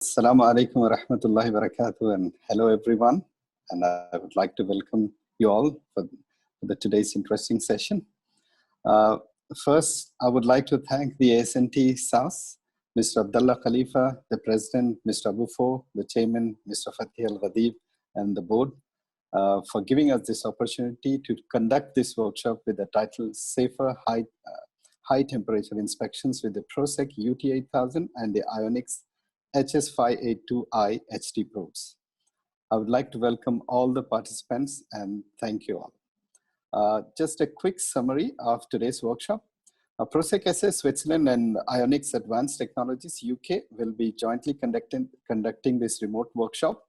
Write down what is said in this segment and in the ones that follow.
Assalamu alaikum wa rahmatullahi wa barakatuh, and hello everyone. And I would like to welcome you all for today's interesting session. First, I would like to thank the ASNT SAS, Mr. Abdullah Khalifa, the President, Mr. Abufo, the Chairman, Mr. Fatih Al-Ghadib, and the board for giving us this opportunity to conduct this workshop with the title Safer High Temperature Inspections with the PROCEQ UT8000 and the Ionics HS582I HD probes. I would like to welcome all the participants and thank you all. Just a quick summary of today's workshop. PROCEQ SA Switzerland and Ionics Advanced Technologies UK will be jointly conducting this remote workshop.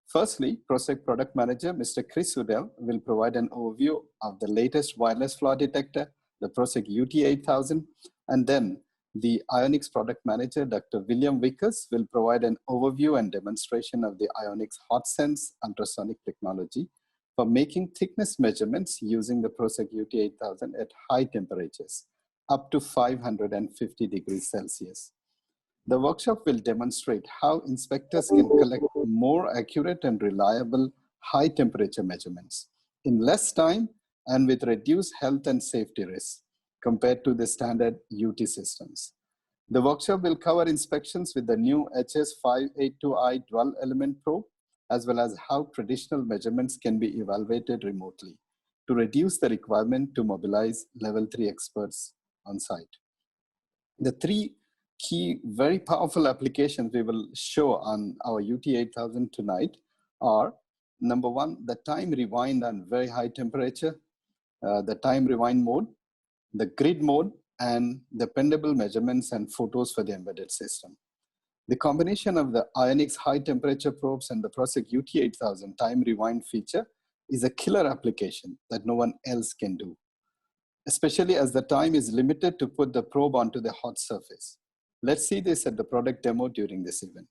Firstly, PROCEQ Product Manager, Mr. Chris Udell, will provide an overview of the latest wireless flaw detector, the PROCEQ UT8000, and then the Ionics Product Manager, Dr. William Vickers, will provide an overview and demonstration of the Ionics HotSense ultrasonic technology for making thickness measurements using the PROCEQ UT8000 at high temperatures, up to 550 degrees Celsius. The workshop will demonstrate how inspectors can collect more accurate and reliable high temperature measurements in less time and with reduced health and safety risks compared to the standard UT systems. The workshop will cover inspections with the new HS582I dual element probe, as well as how traditional measurements can be evaluated remotely to reduce the requirement to mobilize level 3 experts on site. The three key, very powerful applications we will show on our UT8000 tonight are, number one, the time rewind on very high temperature, the time rewind mode, the grid mode, and dependable measurements and photos for the embedded system. The combination of the Ionics high temperature probes and the PROCEQ UT8000 time rewind feature is a killer application that no one else can do, especially as the time is limited to put the probe onto the hot surface. Let's see this at the product demo during this event.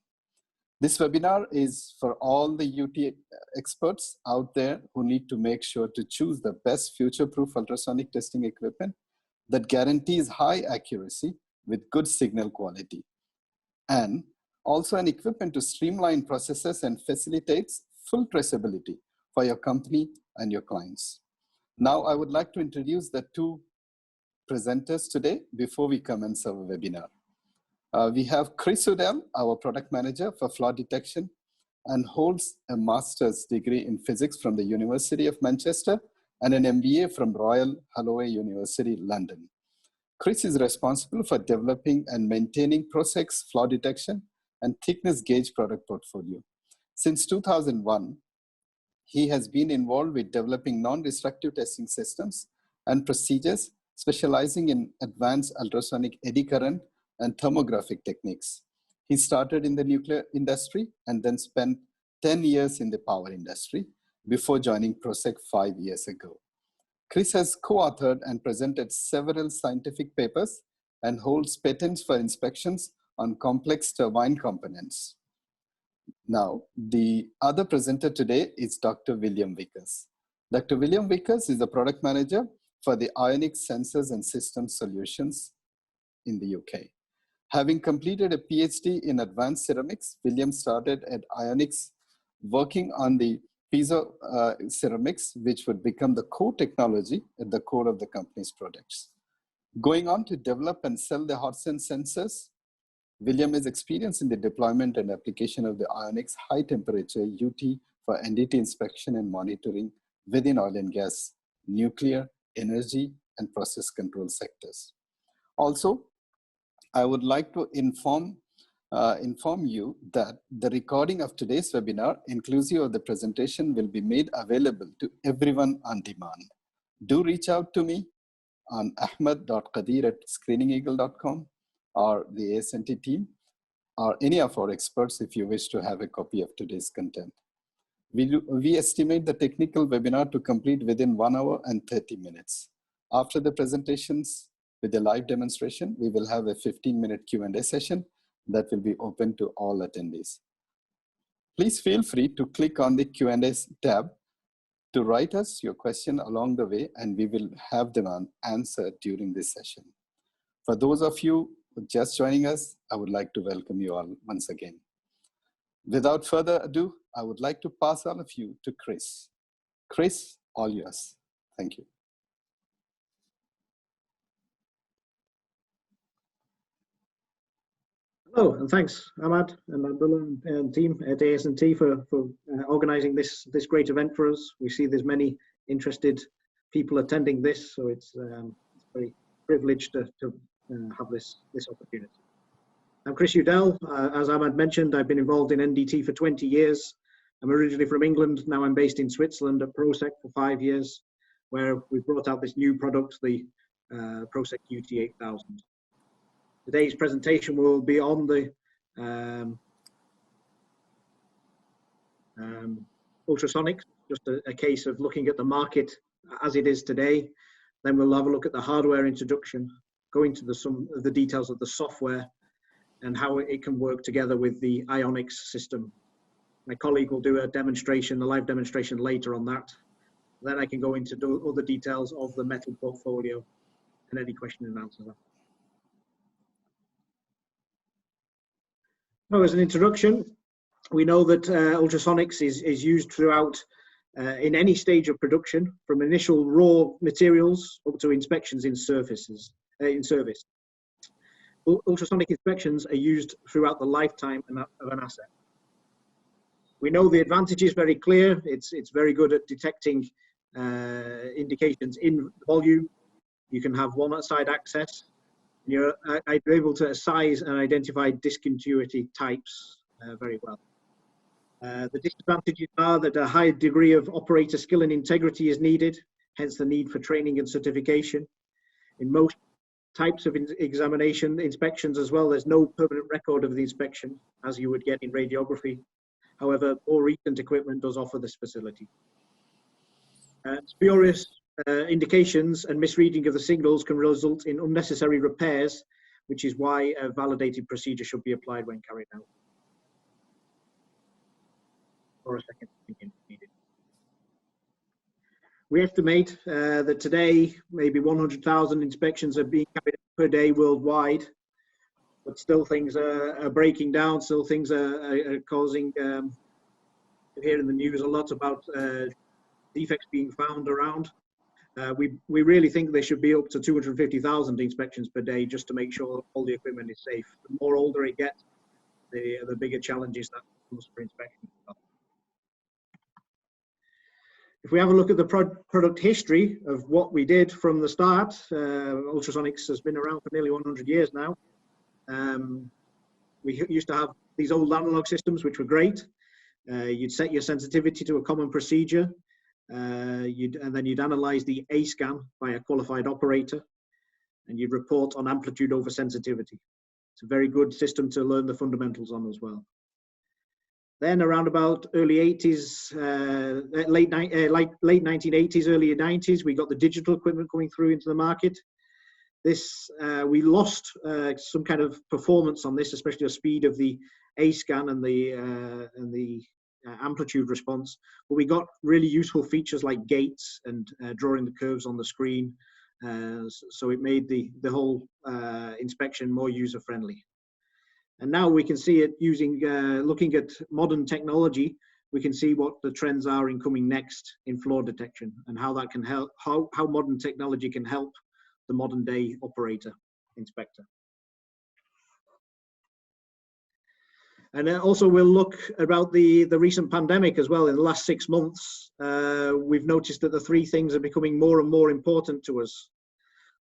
This webinar is for all the UT experts out there who need to make sure to choose the best future-proof ultrasonic testing equipment that guarantees high accuracy with good signal quality, and also an equipment to streamline processes and facilitates full traceability for your company and your clients. Now, I would like to introduce the two presenters today before we commence our webinar. We have Chris Udell, our product manager for flaw detection, and holds a master's degree in physics from the University of Manchester and an MBA from Royal Holloway University, London. Chris is responsible for developing and maintaining PROCEQ's flaw detection and thickness gauge product portfolio. Since 2001, he has been involved with developing non-destructive testing systems and procedures specializing in advanced ultrasonic eddy current and thermographic techniques. He started in the nuclear industry and then spent 10 years in the power industry before joining PROCEQ 5 years ago. Chris has co-authored and presented several scientific papers and holds patents for inspections on complex turbine components. Now, the other presenter today is Dr. William Vickers. Dr. William Vickers is the product manager for the Ionics Sensors and Systems Solutions in the UK. Having completed a PhD in advanced ceramics, William started at Ionics working on the piezo ceramics, which would become the core technology at the core of the company's products. Going on to develop and sell the HotSense sensors, William is experienced in the deployment and application of the Ionics high temperature UT for NDT inspection and monitoring within oil and gas, nuclear, energy, and process control sectors. Also, I would like to inform you that the recording of today's webinar, inclusive of the presentation, will be made available to everyone on demand. Do reach out to me on ahmed.qadir@screeningeagle.com or the ASNT team, or any of our experts if you wish to have a copy of today's content. We estimate the technical webinar to complete within 1 hour and 30 minutes. After the presentations with the live demonstration, we will have a 15-minute Q&A session that will be open to all attendees. Please feel free to click on the Q&A tab to write us your question along the way, and we will have them answered during this session. For those of you just joining us, I would like to welcome you all once again. Without further ado, I would like to pass all of you to Chris. Chris, all yours. Thank you. Hello, and thanks, Ahmad and Abdullah and team at AS&T for organising this great event for us. We see there's many interested people attending this, so it's very privileged to have this opportunity. I'm Chris Udell. As Ahmad mentioned, I've been involved in NDT for 20 years. I'm originally from England. Now I'm based in Switzerland at PROCEQ for 5 years, where we brought out this new product, the PROCEQ UT8000. Today's presentation will be on the ultrasonics, just a case of looking at the market as it is today. Then we'll have a look at the hardware introduction, go into some of the details of the software and how it can work together with the Ionics system. My colleague will do a demonstration, a live demonstration later on that. Then I can go into other details of the metal portfolio and any question and answer. So as an introduction, we know that ultrasonics is used throughout in any stage of production, from initial raw materials up to inspections in service. Ultrasonic inspections are used throughout the lifetime of an asset. We know the advantage is very clear. It's very good at detecting indications in volume. You can have one-side access. You're able to size and identify discontinuity types very well. The disadvantages are that a high degree of operator skill and integrity is needed, hence the need for training and certification. In most types of inspections as well, there's no permanent record of the inspection, as you would get in radiography. However, more recent equipment does offer this facility. Spurious indications and misreading of the signals can result in unnecessary repairs, which is why a validated procedure should be applied when carried out. Or a second opinion needed. We estimate that today maybe 100,000 inspections are being carried out per day worldwide, but still things are breaking down, still things are causing, we hear in the news a lot about defects being found around. We really think there should be up to 250,000 inspections per day just to make sure all the equipment is safe. The more older it gets, the bigger challenges that comes for inspection. If we have a look at the product history of what we did from the start, ultrasonics has been around for nearly 100 years now. We used to have these old analog systems, which were great. You'd set your sensitivity to a common procedure. And then you'd analyze the A scan by a qualified operator, and you'd report on amplitude over sensitivity. It's a very good system to learn the fundamentals on as well. Then around about early 80s, late 1980s, early 90s, we got the digital equipment coming through into the market. This, we lost some kind of performance on this, especially the speed of the A scan and the amplitude response, but we got really useful features like gates and drawing the curves on the screen, so it made the whole inspection more user friendly. And now we can see it using looking at modern technology, we can see what the trends are in coming next in flaw detection and how that can help, how modern technology can help the modern day operator inspector. And also we'll look about the recent pandemic as well. In the last 6 months, we've noticed that the three things are becoming more and more important to us.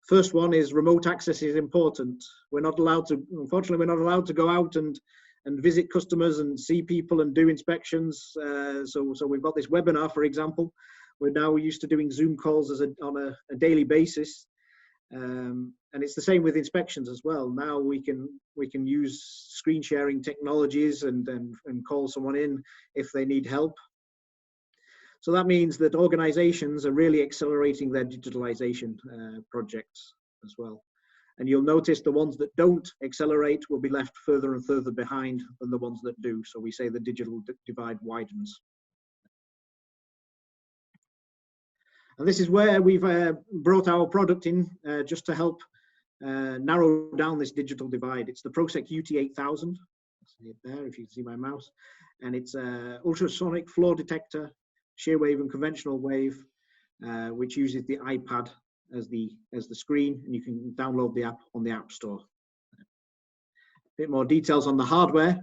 First one is remote access is important. We're not allowed to, unfortunately, we're not allowed to go out and visit customers and see people and do inspections. So we've got this webinar, for example. We're now used to doing Zoom calls on a daily basis. And it's the same with inspections as well. Now we can use screen sharing technologies and call someone in if they need help. So that means that organizations are really accelerating their digitalization projects as well. And you'll notice the ones that don't accelerate will be left further and further behind than the ones that do. So we say the digital divide widens. And this is where we've brought our product in just to help narrow down this digital divide. It's the PROCEQ UT8000. there, if you can see my mouse, and it's a ultrasonic flow detector, shear wave and conventional wave, which uses the iPad as the screen, and you can download the app on the App Store. A bit more details on the hardware.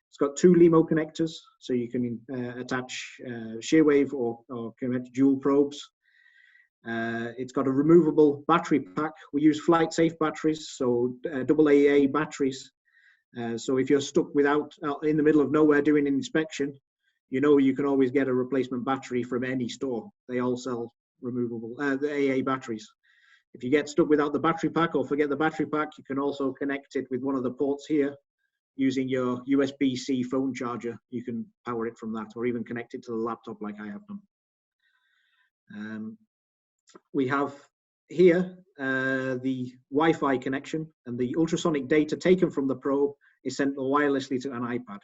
It's got 2 LEMO connectors, so you can attach shear wave or connect dual probes. It's got a removable battery pack. We use flight safe batteries, so AAA batteries. So if you're stuck in the middle of nowhere doing an inspection, you know you can always get a replacement battery from any store. They all sell removable the AA batteries. If you get stuck without the battery pack or forget the battery pack, you can also connect it with one of the ports here using your USB-C phone charger. You can power it from that, or even connect it to the laptop like I have done. We have here the Wi-Fi connection, and the ultrasonic data taken from the probe is sent wirelessly to an iPad.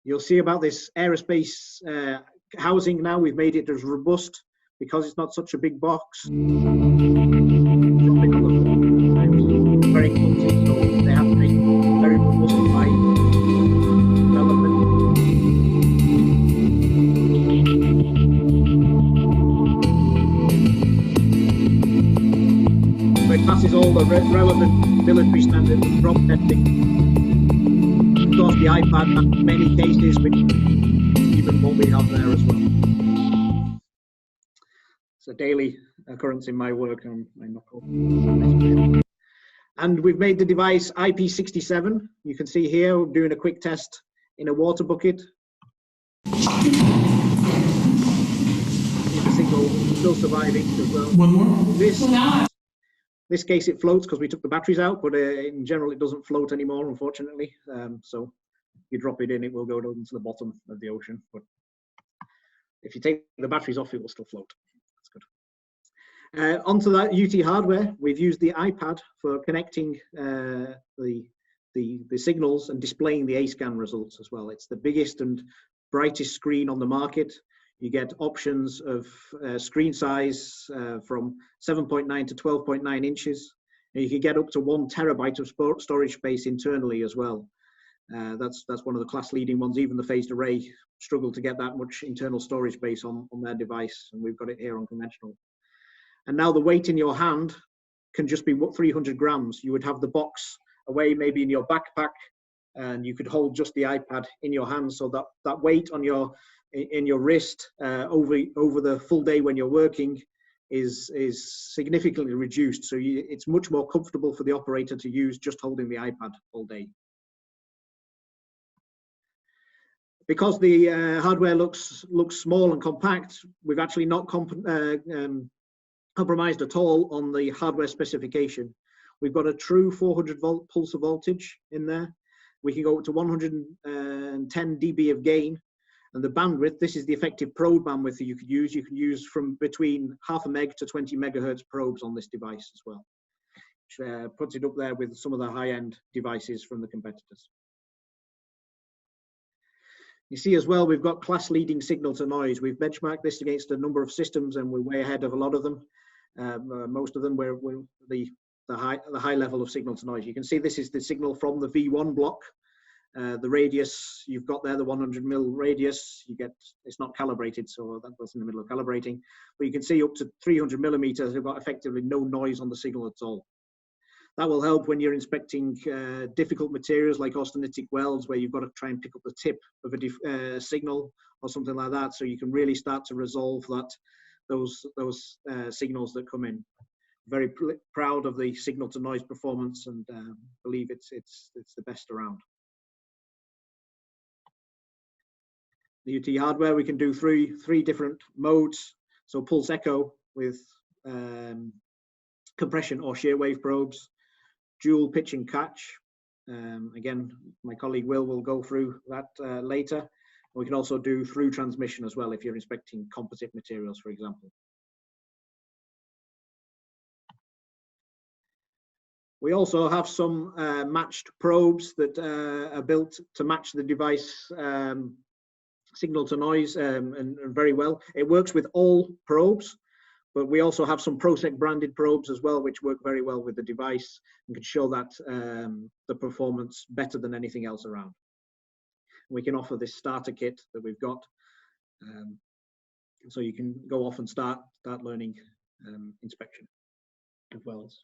You'll see about this aerospace housing now. We've made it as robust because it's not such a big box. Very clumsy, so they have to make it very robust by development. So it passes all the relevant military standards of drop testing. Of course, the iPad has many cases, which even what we have there as well. It's a daily occurrence in my work on my knuckle. And we've made the device IP67. You can see here, we're doing a quick test in a water bucket. The signal still surviving as well. One more. This case it floats because we took the batteries out, but in general it doesn't float anymore, unfortunately. So if you drop it in, it will go down to the bottom of the ocean. But if you take the batteries off, it will still float. That's good. Onto that UT hardware, we've used the iPad for connecting the signals and displaying the A-scan results as well. It's the biggest and brightest screen on the market. You get options of screen size from 7.9 to 12.9 inches. And you can get up to 1 terabyte of storage space internally as well. That's one of the class leading ones. Even the phased array struggle to get that much internal storage space on their device, and we've got it here on conventional. And now the weight in your hand can just be 300 grams. You would have the box away maybe in your backpack, and you could hold just the iPad in your hand, so that weight on your wrist over the full day when you're working is significantly reduced. So it's much more comfortable for the operator to use just holding the iPad all day. Because the hardware looks small and compact, we've actually not compromised at all on the hardware specification. We've got a true 400 volt pulse of voltage in there. We can go up to 110 dB of gain. And the bandwidth, this is the effective probe bandwidth that you could use. You can use from between 0.5 meg to 20 megahertz probes on this device as well, which puts it up there with some of the high-end devices from the competitors. You see as well, we've got class-leading signal to noise. We've benchmarked this against a number of systems, and we're way ahead of a lot of them. Most of them, we're the high level of signal to noise. You can see this is the signal from the V1 block. The radius you've got there, the 100 mil radius, it's not calibrated, so that's in the middle of calibrating. But you can see up to 300 millimeters, we've got effectively no noise on the signal at all. That will help when you're inspecting difficult materials like austenitic welds, where you've got to try and pick up the tip of a signal or something like that, so you can really start to resolve those signals that come in. Very proud of the signal to noise performance, and believe it's the best around. The UT hardware, we can do three different modes. So pulse echo with compression or shear wave probes, dual pitch and catch. Again, my colleague will go through that later. We can also do through transmission as well if you're inspecting composite materials, for example. We also have some matched probes that are built to match the device signal to noise and very well. It works with all probes, But we also have some PROCEQ branded probes as well, which work very well with the device and can show that the performance better than anything else around. We can offer this starter kit that we've got, so you can go off and start learning inspection of wells.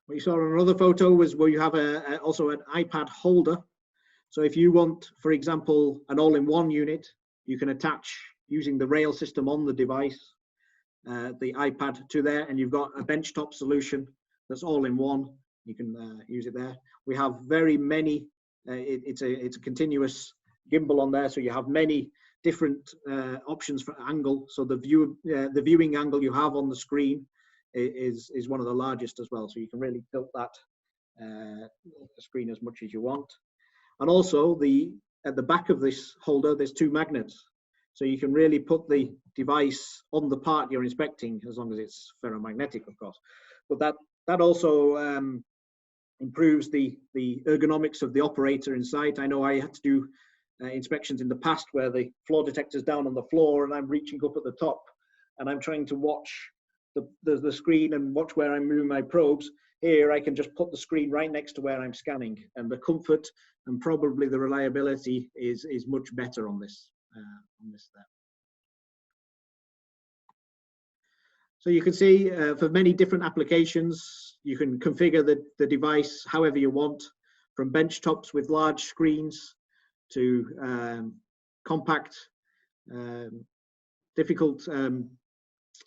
What you saw on another photo was where you have also an iPad holder. So if you want, for example, an all-in-one unit, you can attach using the rail system on the device, the iPad to there, and you've got a benchtop solution that's all-in-one. You can use it there. We have very many. It's a continuous gimbal on there, so you have many different options for angle. So the viewing angle you have on the screen is one of the largest as well. So you can really tilt that screen as much as you want. And also at the back of this holder, there's two magnets. So you can really put the device on the part you're inspecting, as long as it's ferromagnetic, of course. But that also improves the ergonomics of the operator in site. I know I had to do inspections in the past where the floor detector's down on the floor and I'm reaching up at the top and I'm trying to watch the screen and watch where I'm moving my probes. Here I can just put the screen right next to where I'm scanning, and the comfort and probably the reliability is much better on this there. So you can see for many different applications, you can configure the device however you want, from bench tops with large screens to compact, difficult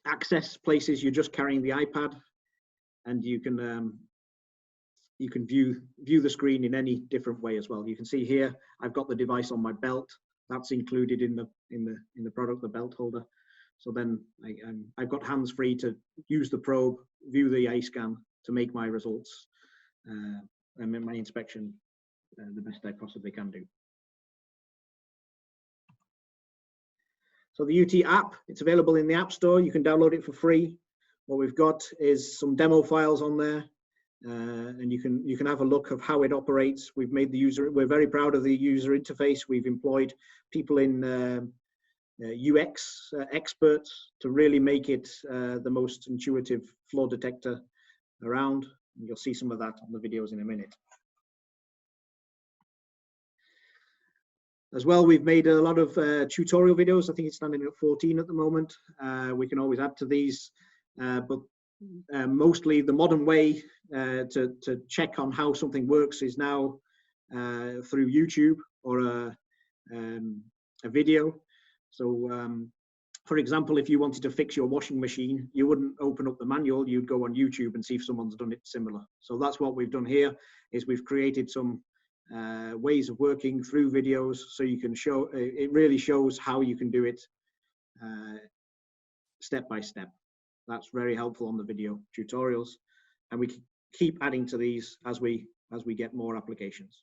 access places. You're just carrying the iPad, and you can view the screen in any different way as well. You can see here I've got the device on my belt. That's included in the product, the belt holder. So then I've got hands free to use the probe, view the A scan to make my results and make my inspection the best I possibly can do. So the UT app, it's available in the App Store. You can download it for free. What we've got is some demo files on there, and you can have a look of how it operates. We've made the user. We're very proud of the user interface. We've employed people in UX experts to really make it the most intuitive floor detector around. And you'll see some of that on the videos in a minute. As well, we've made a lot of tutorial videos. I think it's standing at 14 at the moment. We can always add to these, but mostly the modern way to check on how something works is now through YouTube or a video. So, for example, if you wanted to fix your washing machine, you wouldn't open up the manual, you'd go on YouTube and see if someone's done it similar. So that's what we've done here, is we've created some ways of working through videos, so you can show, it really shows how you can do it step by step. That's very helpful on the video tutorials, and we keep adding to these as we get more applications.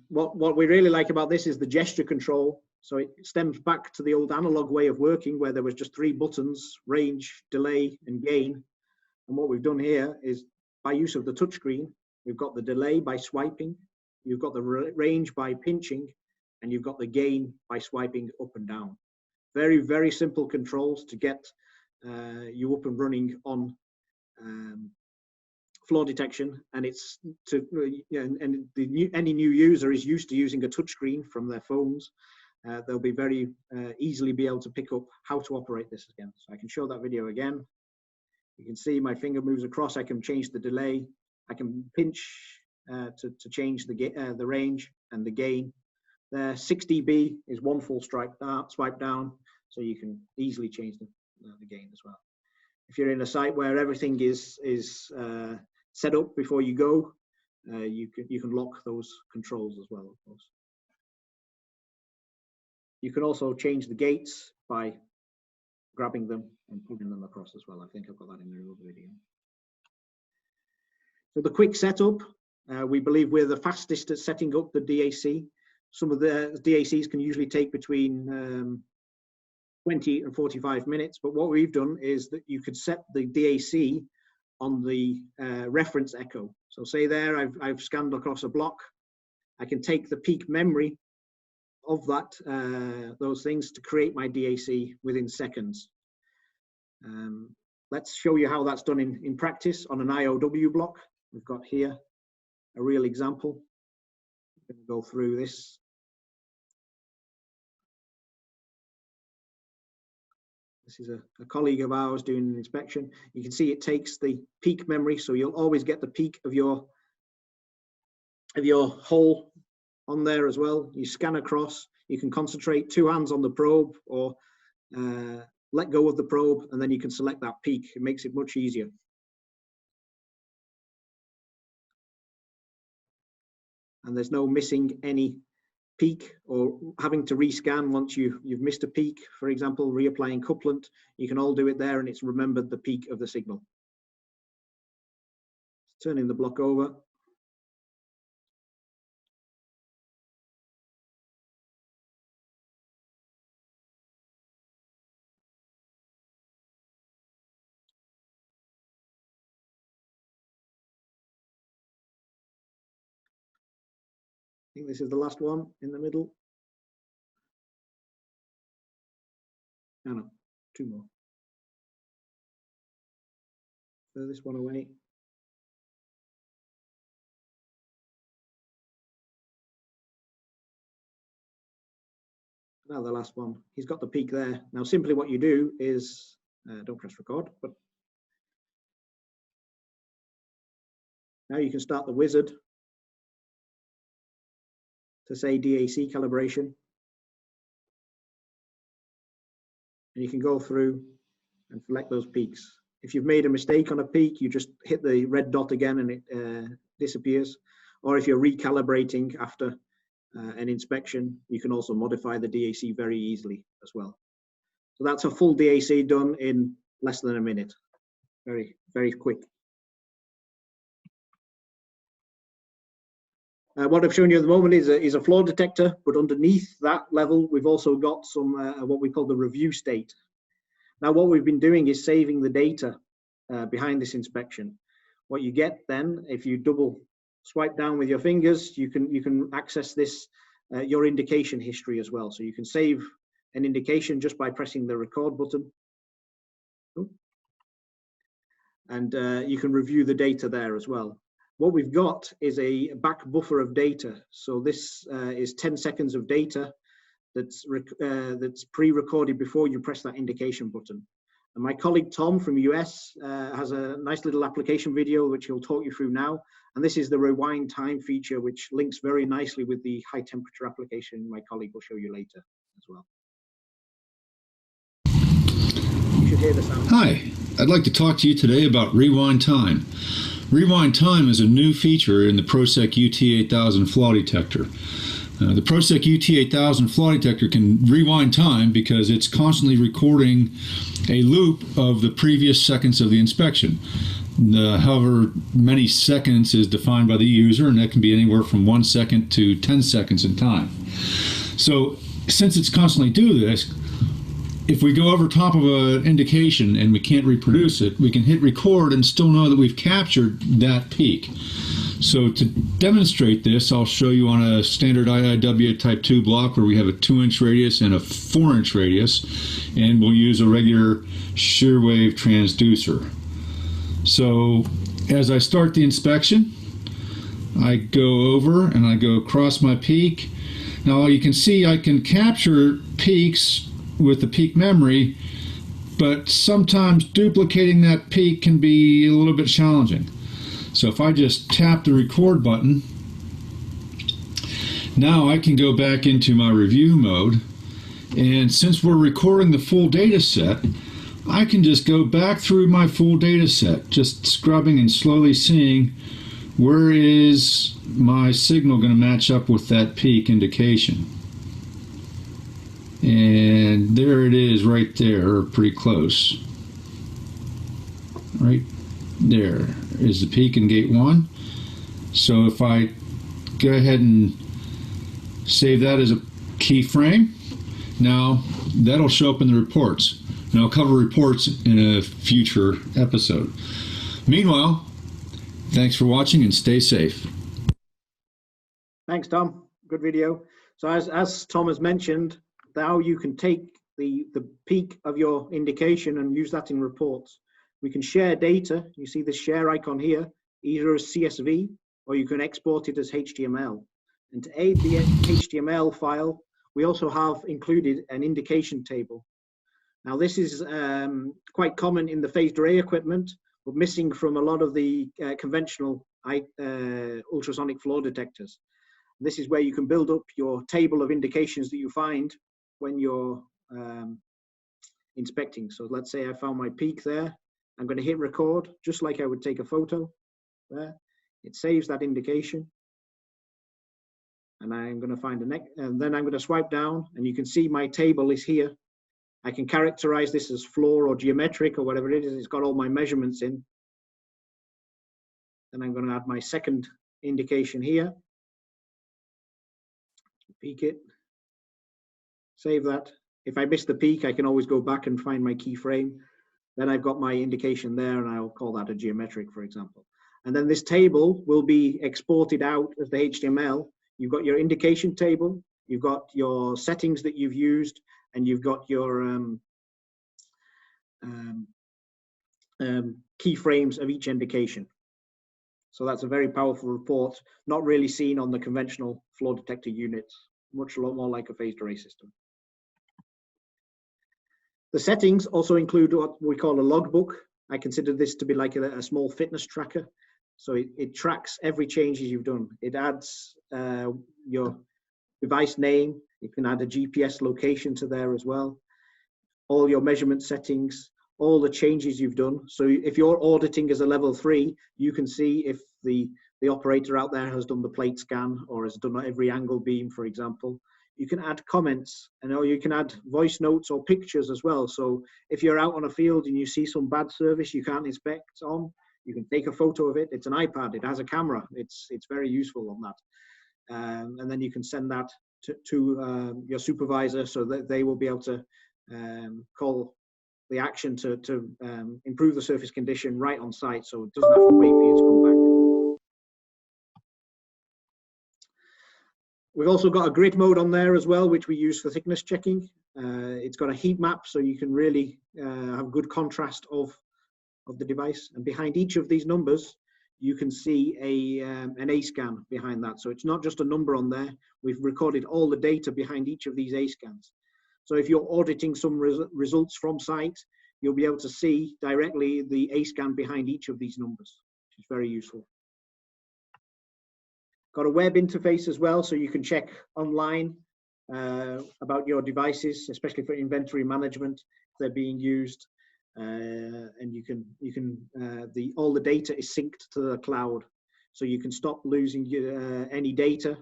What we really like about this is the gesture control. So it stems back to the old analog way of working, where there was just 3 buttons: range, delay, and gain. And what we've done here is, by use of the touchscreen, we've got the delay by swiping, you've got the range by pinching, and you've got the gain by swiping up and down. Very, very simple controls to get you up and running on floor detection. And it's any new user is used to using a touchscreen from their phones. They'll be very easily be able to pick up how to operate this again. So I can show that video again. You can see my finger moves across. I can change the delay. I can pinch to change the range and the gain. There, 6 dB is 1 full swipe down, so you can easily change the gain as well. If you're in a site where everything is set up before you go, you can lock those controls as well, of course. You can also change the gates by grabbing them and pulling them across as well. I think I've got that in the other video. So the quick setup, we believe we're the fastest at setting up the DAC. Some of the DACs can usually take between 20 and 45 minutes, but what we've done is that you could set the DAC on the reference echo. So say there, I've scanned across a block, I can take the peak memory of that those things to create my DAC within seconds. Let's show you how that's done in practice on an IOW block. We've got here a real example. I'm going to go through this. This is a colleague of ours doing an inspection. You can see it takes the peak memory, so you'll always get the peak of your hole on there as well. You scan across, you can concentrate 2 hands on the probe, or let go of the probe, and then you can select that peak. It makes it much easier. And there's no missing any peak or having to rescan once you've missed a peak. For example, reapplying couplant, you can all do it there, and it's remembered the peak of the signal. Turning the block over. I think this is the last one in the middle. No, 2 more. Throw this one away. Now the last one. He's got the peak there. Now simply what you do is, don't press record, but now you can start the wizard to say DAC calibration. And you can go through and select those peaks. If you've made a mistake on a peak, you just hit the red dot again and it disappears. Or if you're recalibrating after an inspection, you can also modify the DAC very easily as well. So that's a full DAC done in less than a minute. Very, very quick. What I've shown you at the moment is a flaw detector, but underneath that level, we've also got some what we call the review state. Now, what we've been doing is saving the data behind this inspection. What you get then, if you double swipe down with your fingers, you can access this your indication history as well. So you can save an indication just by pressing the record button, and you can review the data there as well. What we've got is a back buffer of data. So this is 10 seconds of data that's pre-recorded before you press that indication button. And my colleague Tom from US has a nice little application video which he'll talk you through now. And this is the rewind time feature, which links very nicely with the high temperature application my colleague will show you later as well. You should hear the sound. Hi, I'd like to talk to you today about rewind time. Rewind time is a new feature in the PROCEQ UT8000 flaw detector. The PROCEQ UT8000 flaw detector can rewind time because it's constantly recording a loop of the previous seconds of the inspection. However many seconds is defined by the user, and that can be anywhere from 1 second to 10 seconds in time. So since it's constantly doing this, if we go over top of an indication and we can't reproduce it, we can hit record and still know that we've captured that peak. So to demonstrate this, I'll show you on a standard IIW type 2 block where we have a 2-inch radius and a 4-inch radius, and we'll use a regular shear wave transducer. So as I start the inspection, I go over and I go across my peak. Now you can see I can capture peaks with the peak memory, but sometimes duplicating that peak can be a little bit challenging. So if I just tap the record button, now I can go back into my review mode, and since we're recording the full data set, I can just go back through my full data set, just scrubbing and slowly seeing where is my signal going to match up with that peak indication. And there it is right there, pretty close. Right there is the peak in gate 1. So if I go ahead and save that as a keyframe, now that'll show up in the reports. And I'll cover reports in a future episode. Meanwhile, thanks for watching and stay safe. Thanks, Tom. Good video. So as Tom has mentioned, now you can take the peak of your indication and use that in reports. We can share data. You see the share icon here, either as CSV or you can export it as HTML. And to aid the HTML file, we also have included an indication table. Now this is quite common in the phased array equipment, but missing from a lot of the conventional ultrasonic flow detectors. This is where you can build up your table of indications that you find when you're inspecting. So let's say I found my peak there. I'm going to hit record, just like I would take a photo there. It saves that indication. And I'm going to find the next, and then I'm going to swipe down, and you can see my table is here. I can characterize this as floor or geometric or whatever it is. It's got all my measurements in. Then I'm going to add my second indication here. Peak it. Save that. If I miss the peak, I can always go back and find my keyframe. Then I've got my indication there, and I'll call that a geometric, for example. And then this table will be exported out as the HTML. You've got your indication table, you've got your settings that you've used, and you've got your keyframes of each indication. So that's a very powerful report, not really seen on the conventional flow detector units, much more like a phased array system. The settings also include what we call a logbook. I consider this to be like a small fitness tracker. So it tracks every change you've done. It adds your device name. You can add a GPS location to there as well. All your measurement settings, all the changes you've done. So if you're auditing as a level 3, you can see if the operator out there has done the plate scan or has done every angle beam, for example. You can add comments, or you can add voice notes or pictures as well. So if you're out on a field and you see some bad service you can't inspect on, you can take a photo of it. It's an iPad. It has a camera. It's very useful on that. And then you can send that to your supervisor so that they will be able to call the action to improve the surface condition right on site, so it doesn't have to wait for you to come back. We've also got a grid mode on there as well, which we use for thickness checking. It's got a heat map, so you can really have good contrast of the device. And behind each of these numbers, you can see an A scan behind that. So it's not just a number on there. We've recorded all the data behind each of these A scans. So if you're auditing some results from site, you'll be able to see directly the A scan behind each of these numbers, which is very useful. Got a web interface as well, so you can check online about your devices, especially for inventory management, if they're being used. And all the data is synced to the cloud, so you can stop losing any data,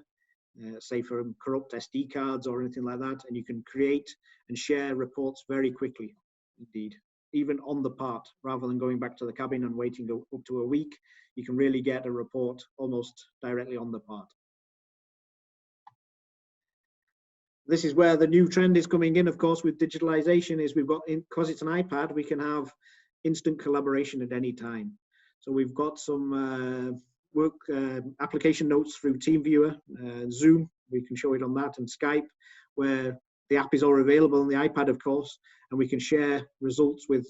say from corrupt SD cards or anything like that, and you can create and share reports very quickly indeed, even on the part, rather than going back to the cabin and waiting up to a week. You can really get a report almost directly on the part. This is where the new trend is coming in, of course, with digitalization, is we've got, because it's an iPad, we can have instant collaboration at any time. So we've got some application notes through TeamViewer, Zoom, we can show it on that, and Skype, where the app is all available on the iPad, of course, and we can share results with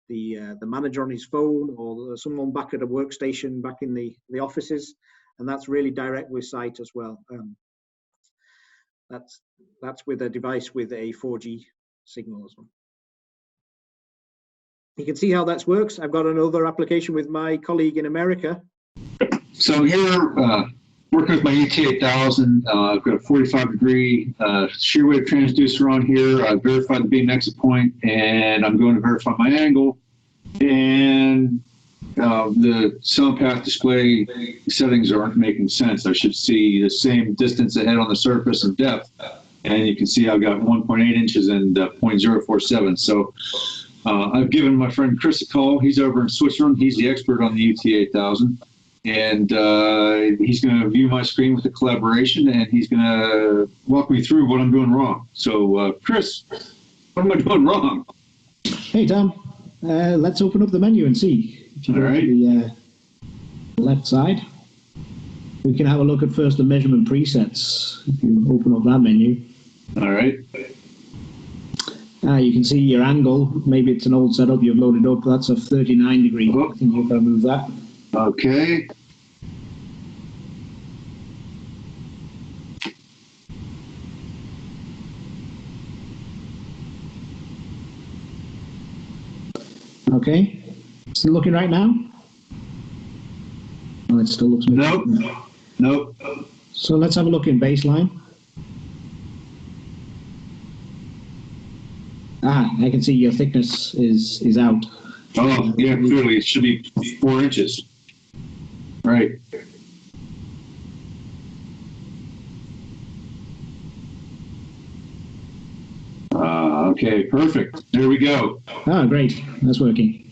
the manager on his phone, or someone back at a workstation back in the offices, and that's really direct with site as well. That's with a device with a 4G signal as well. You can see how that works. I've got another application with my colleague in America. So here, working with my ET8000, I've got a 45-degree shear wave transducer on here. I've verified the beam exit point, and I'm going to verify my angle. And the sound path display settings aren't making sense. I should see the same distance ahead on the surface and depth. And you can see I've got 1.8 inches and 0.047. So I've given my friend Chris a call. He's over in Switzerland. He's the expert on the UT8000. And he's going to view my screen with a collaboration, and he's going to walk me through what I'm doing wrong. So, Chris, what am I doing wrong? Hey, Tom. Let's open up the menu and see. If you go to the left side. We can have a look at first the measurement presets. If you open up that menu. All right. You can see your angle. Maybe it's an old setup you've loaded up. That's a 39 degree. Oh. I think you've got to move that. Okay. Okay. Still looking right now? Oh, it still looks... Nope. Nope. So let's have a look in baseline. I can see your thickness is out. Oh, yeah, clearly it should be 4 inches. Right. Okay, perfect. There we go. Ah, great. That's working.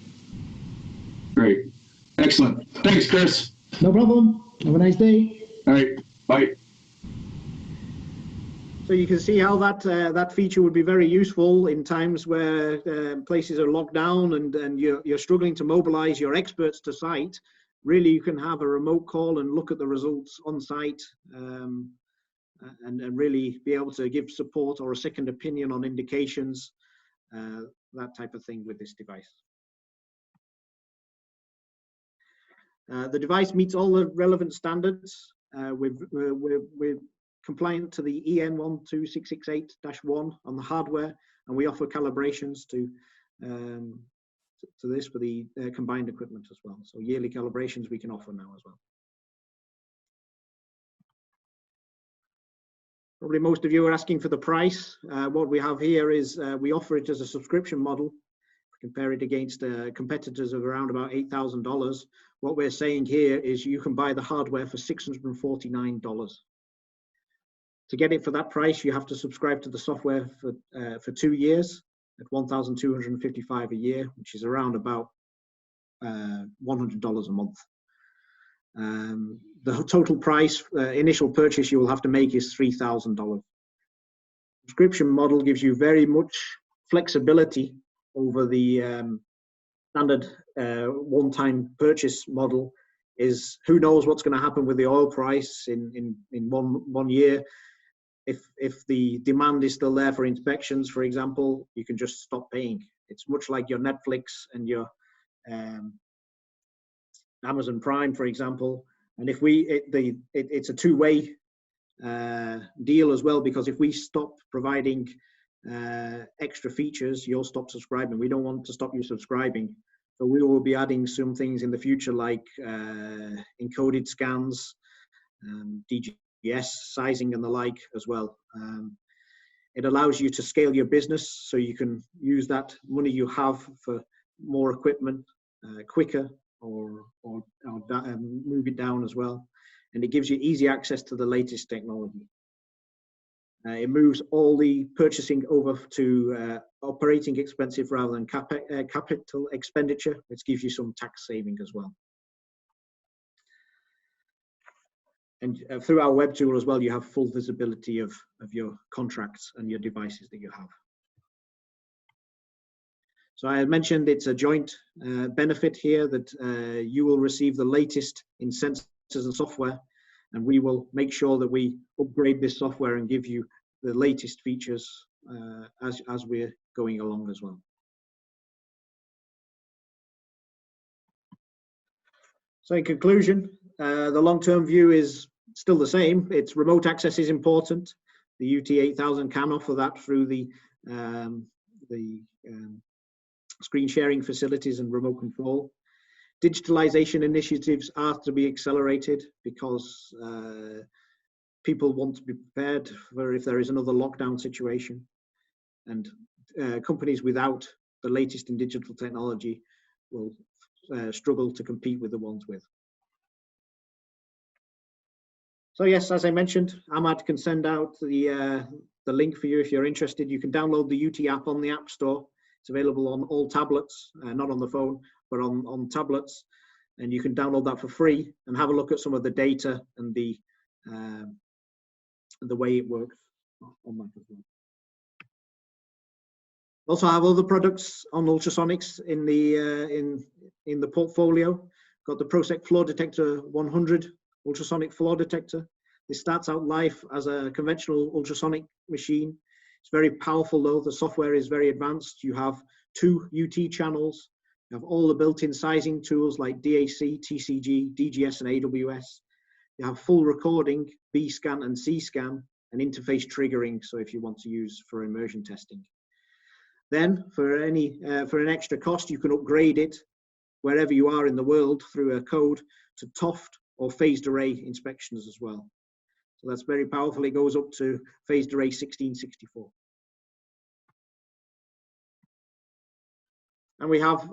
Great. Excellent. Thanks, Chris. No problem. Have a nice day. All right. Bye. So you can see how that feature would be very useful in times where places are locked down and you're struggling to mobilize your experts to site. Really, you can have a remote call and look at the results on site and really be able to give support or a second opinion on indications, that type of thing with this device. The device meets all the relevant standards. We're compliant to the EN 12668-1 on the hardware, and we offer calibrations to this for the combined equipment as well. So yearly calibrations we can offer now as well. Probably most of you are asking for the price. What we have here is we offer it as a subscription model. Compare it against competitors of around about $8,000. What we're saying here is you can buy the hardware for $649. To get it for that price, you have to subscribe to the software for 2 years at $1,255 a year, which is around about $100 a month. The total price, initial purchase you will have to make is $3,000. Subscription model gives you very much flexibility over the standard one-time purchase model. Is who knows what's going to happen with the oil price in one year. If the demand is still there for inspections, for example, you can just stop paying. It's much like your Netflix and your Amazon Prime, for example. And if it's a two-way deal as well, because if we stop providing extra features, you'll stop subscribing. We don't want to stop you subscribing. So we will be adding some things in the future like encoded scans, DGS sizing and the like as well. It allows you to scale your business so you can use that money you have for more equipment quicker or move it down as well. And it gives you easy access to the latest technology. It moves all the purchasing over to operating expensive rather than capital expenditure, which gives you some tax saving as well. And through our web tool as well, you have full visibility of your contracts and your devices that you have. So I mentioned it's a joint benefit here that you will receive the latest in sensors and software, and we will make sure that we upgrade this software and give you the latest features as we're going along as well. So in conclusion, the long-term view is still the same. It's remote access is important. The UT8000 can offer that through the screen sharing facilities and remote control. Digitalization initiatives are to be accelerated because people want to be prepared for if there is another lockdown situation. And companies without the latest in digital technology will struggle to compete with the ones with. So yes, as I mentioned, Ahmad can send out the link for you if you're interested. You can download the UT app on the App Store. It's available on all tablets, not on the phone, but on tablets. And you can download that for free and have a look at some of the data and the way it works on that as well. Also have other products on ultrasonics in the portfolio. Got the PROCEQ flow detector 100 ultrasonic floor detector. This starts out life as a conventional ultrasonic machine. It's very powerful though. The software is very advanced. You have 2 UT channels. You have all the built-in sizing tools like DAC, TCG, DGS, and AWS. You have full recording, B scan and C scan, and interface triggering. So if you want to use for immersion testing. Then for an extra cost, you can upgrade it wherever you are in the world through a code to TOFT or phased array inspections as well. So that's very powerful. It goes up to phased array 1664. And we have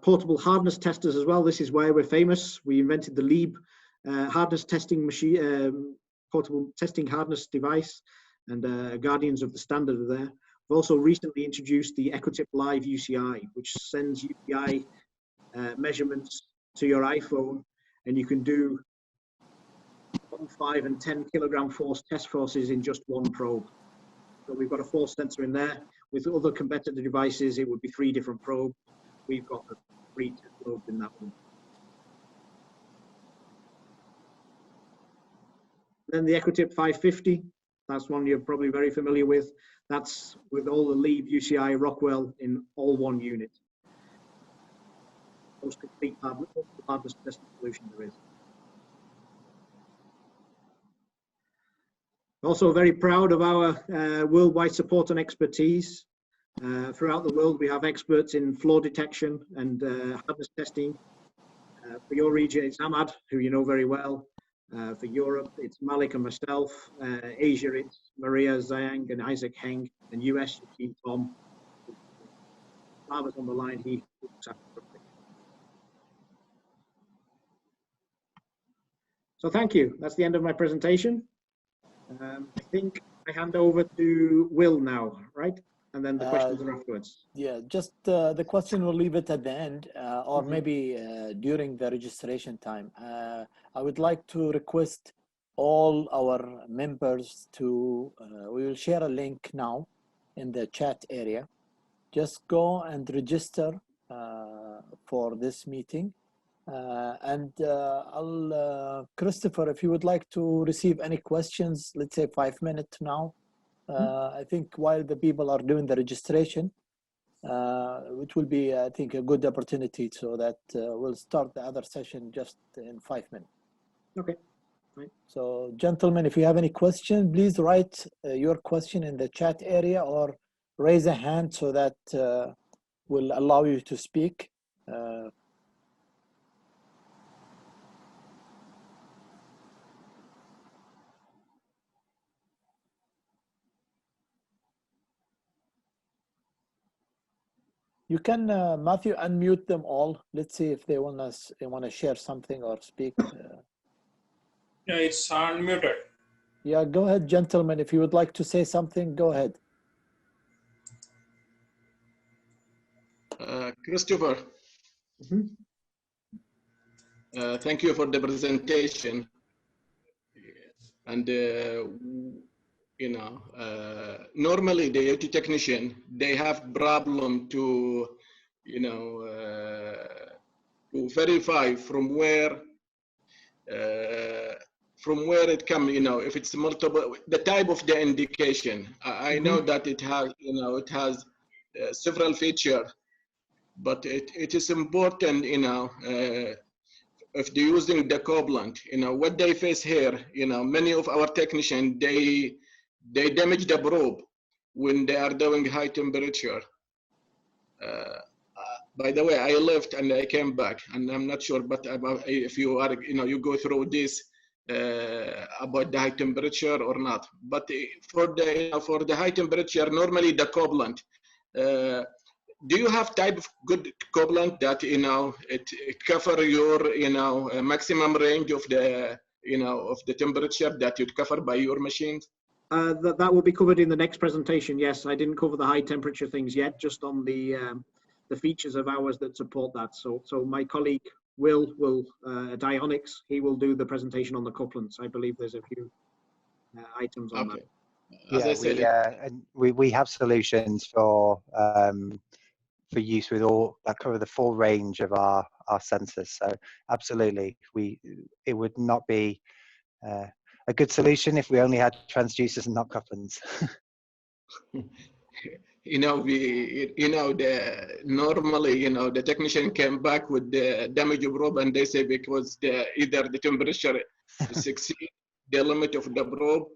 portable hardness testers as well. This is where we're famous. We invented the Lieb hardness testing machine, portable testing hardness device, and guardians of the standard are there. We've also recently introduced the EcoTip Live UCI, which sends UCI measurements to your iPhone, and you can do 1, 5, and 10 kilogram force test forces in just one probe. So we've got a force sensor in there. With other competitor devices, it would be 3 different probes. We've got the 3 probes in that one. Then the EcoTip 550, that's one you're probably very familiar with. That's with all the Lieb, UCI, Rockwell in all one unit. Most complete hardness testing solution there is. Also very proud of our worldwide support and expertise. Throughout the world, we have experts in floor detection and hardness testing. For your region, it's Ahmad, who you know very well. For Europe, it's Malik and myself. Asia, it's Maria Zhang and Isaac Heng. And US, you see Tom. Father's on the line, he looks after everything. So thank you. That's the end of my presentation. I think I hand over to Will now, right? And then the questions are afterwards. Yeah, just the question we'll leave it at the end, or maybe during the registration time. I would like to request all our members to, we will share a link now in the chat area. Just go and register for this meeting. Christopher, if you would like to receive any questions, let's say 5 minutes now. I think while the people are doing the registration, it will be, I think, a good opportunity so that we'll start the other session just in 5 minutes. Okay. Right. So, gentlemen, if you have any question, please write your question in the chat area or raise a hand so that will allow you to speak. You can, Matthew, unmute them all. Let's see if they want to share something or speak. Yeah, it's unmuted. Yeah, go ahead, gentlemen. If you would like to say something, go ahead. Christopher, thank you for the presentation. And you know, normally the UT technician, they have problem to, you know, to verify from where it comes, you know, if it's multiple, the type of the indication. I know that it has, you know, it has several features, but it is important, you know, if they're using the couplant, you know, what they face here, you know, many of our technicians, they damage the probe when they are doing high temperature. By the way, I left and I came back, and I'm not sure, but about if you are, you know, you go through this about the high temperature or not. But for the high temperature, normally the couplant. Do you have type of good couplant that, you know, it cover your, you know, maximum range of the, you know, of the temperature that you'd cover by your machines? That will be covered in the next presentation. Yes, I didn't cover the high temperature things yet, just on the features of ours that support that. So my colleague Will Dionics, he will do the presentation on the couplants. I believe there's a few items on that. As I said, we have solutions for use with all that cover the full range of our our sensors. So absolutely, it would not be a good solution if we only had transducers and not couplings. Normally, the technician came back with the damage probe, and they say because either the temperature exceeds the limit of the probe,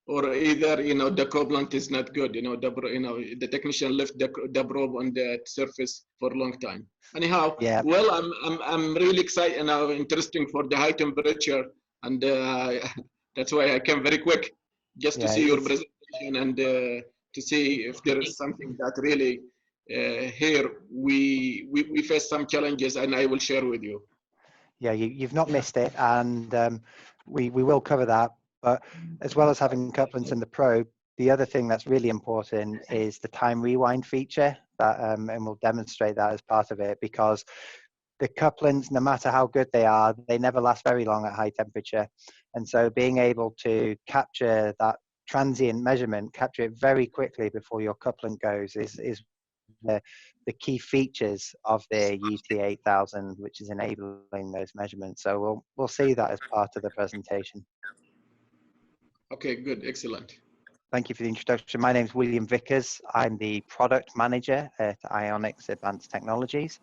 or either the couplant is not good. The technician left the probe on the surface for a long time. Anyhow, yeah. Well, I'm really excited and interesting for the high temperature, and that's why I came very quick just to see your presentation and to see if there is something that really here we face some challenges, and I will share with you. Yeah, you've not missed it, and we will cover that. But as well as having couplings in the probe, the other thing that's really important is the time rewind feature, that, and we'll demonstrate that as part of it, because the couplings, no matter how good they are, they never last very long at high temperature. And so being able to capture that transient measurement, capture it very quickly before your coupling goes is the key features of the UT8000, which is enabling those measurements. So we'll see that as part of the presentation. Okay, good, excellent. Thank you for the introduction. My name is William Vickers. I'm the product manager at Ionics Advanced Technologies.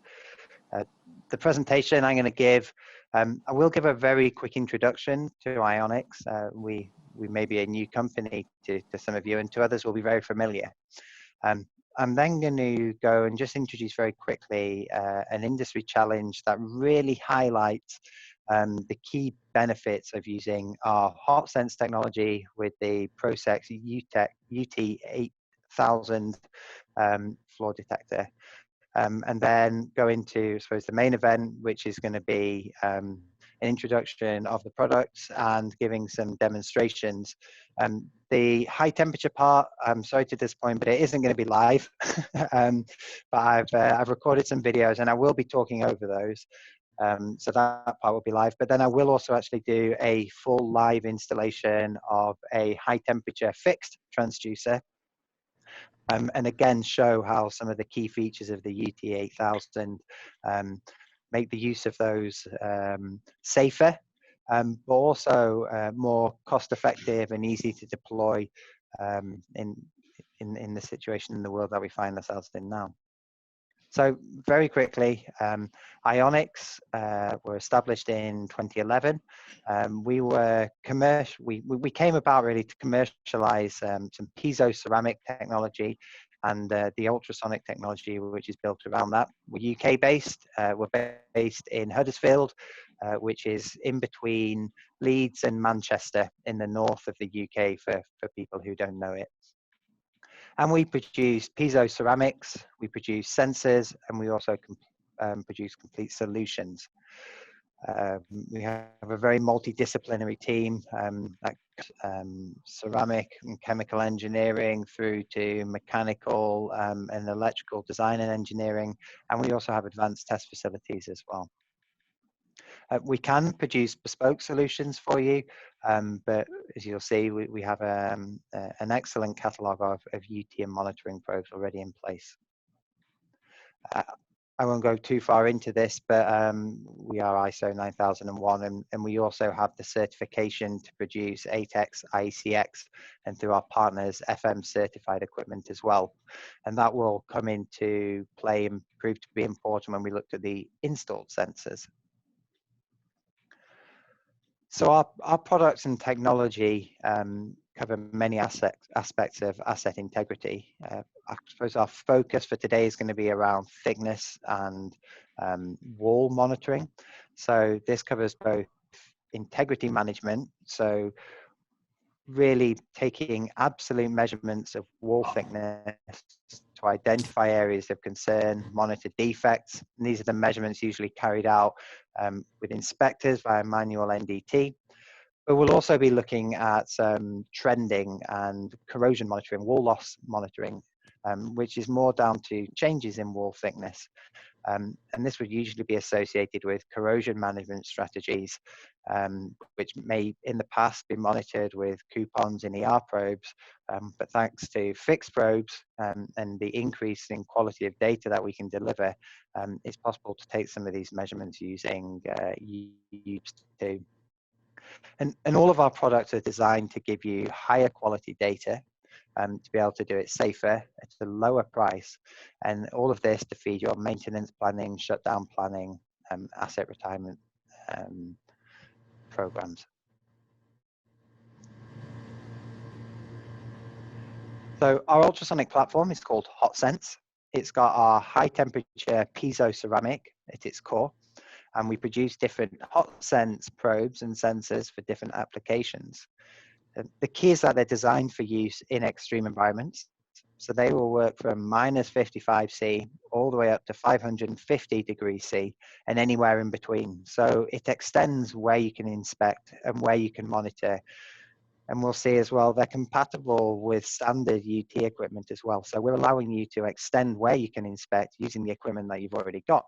The presentation I'm going to give, I will give a very quick introduction to Ionics. We may be a new company to some of you, and to others will be very familiar. I'm then going to go and just introduce very quickly an industry challenge that really highlights the key benefits of using our hot sense technology with the PROCEQ UT8000 floor detector. And then go into, I suppose, the main event, which is going to be an introduction of the products and giving some demonstrations. The high temperature part, I'm sorry to disappoint, but it isn't going to be live. But I've recorded some videos, and I will be talking over those. So that part will be live. But then I will also actually do a full live installation of a high temperature fixed transducer. And again, show how some of the key features of the UT8000 make the use of those safer, but also more cost-effective and easy to deploy in the situation in the world that we find ourselves in now. So very quickly, Ionics were established in 2011. We came about really to commercialize some piezo ceramic technology and the ultrasonic technology, which is built around that. We're UK based. We're based in Huddersfield, which is in between Leeds and Manchester in the north of the UK for people who don't know it. And we produce piezo ceramics, we produce sensors, and we also produce complete solutions. We have a very multidisciplinary team, like ceramic and chemical engineering through to mechanical and electrical design and engineering, and we also have advanced test facilities as well. We can produce bespoke solutions for you, but as you'll see, we have an excellent catalogue of UTM monitoring probes already in place. I won't go too far into this, but we are ISO 9001, and we also have the certification to produce 8X, IECX, and through our partners, FM certified equipment as well. And that will come into play and prove to be important when we looked at the installed sensors. So our products and technology cover many aspects of asset integrity. I suppose our focus for today is going to be around thickness and wall monitoring. So this covers both integrity management, so really taking absolute measurements of wall thickness to identify areas of concern, monitor defects. And these are the measurements usually carried out with inspectors via manual NDT. But we'll also be looking at trending and corrosion monitoring, wall loss monitoring, which is more down to changes in wall thickness. And this would usually be associated with corrosion management strategies, which may in the past be monitored with coupons in ER probes, but thanks to fixed probes and the increase in quality of data that we can deliver, it's possible to take some of these measurements using UPS2. And all of our products are designed to give you higher quality data, to be able to do it safer at a lower price, and all of this to feed your maintenance planning, shutdown planning, asset retirement programs. So our ultrasonic platform is called HotSense. It's got our high temperature piezo ceramic at its core, and we produce different HotSense probes and sensors for different applications. The key is that they're designed for use in extreme environments. So they will work from -55°C all the way up to 550°C and anywhere in between. So it extends where you can inspect and where you can monitor. And we'll see as well, they're compatible with standard UT equipment as well. So we're allowing you to extend where you can inspect using the equipment that you've already got.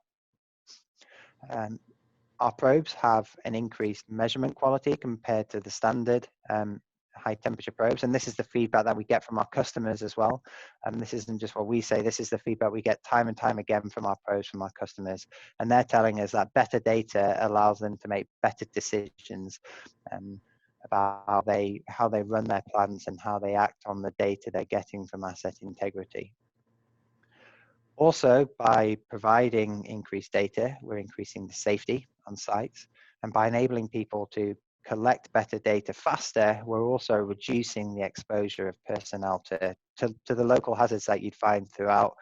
Our probes have an increased measurement quality compared to the standard high temperature probes, and this is the feedback that we get from our customers as well. And this isn't just what we say, this is the feedback we get time and time again from our probes, from our customers, and they're telling us that better data allows them to make better decisions about how they run their plants and how they act on the data they're getting from asset integrity. Also, by providing increased data, we're increasing the safety on sites, and by enabling people to collect better data faster, we're also reducing the exposure of personnel to the local hazards that you'd find throughout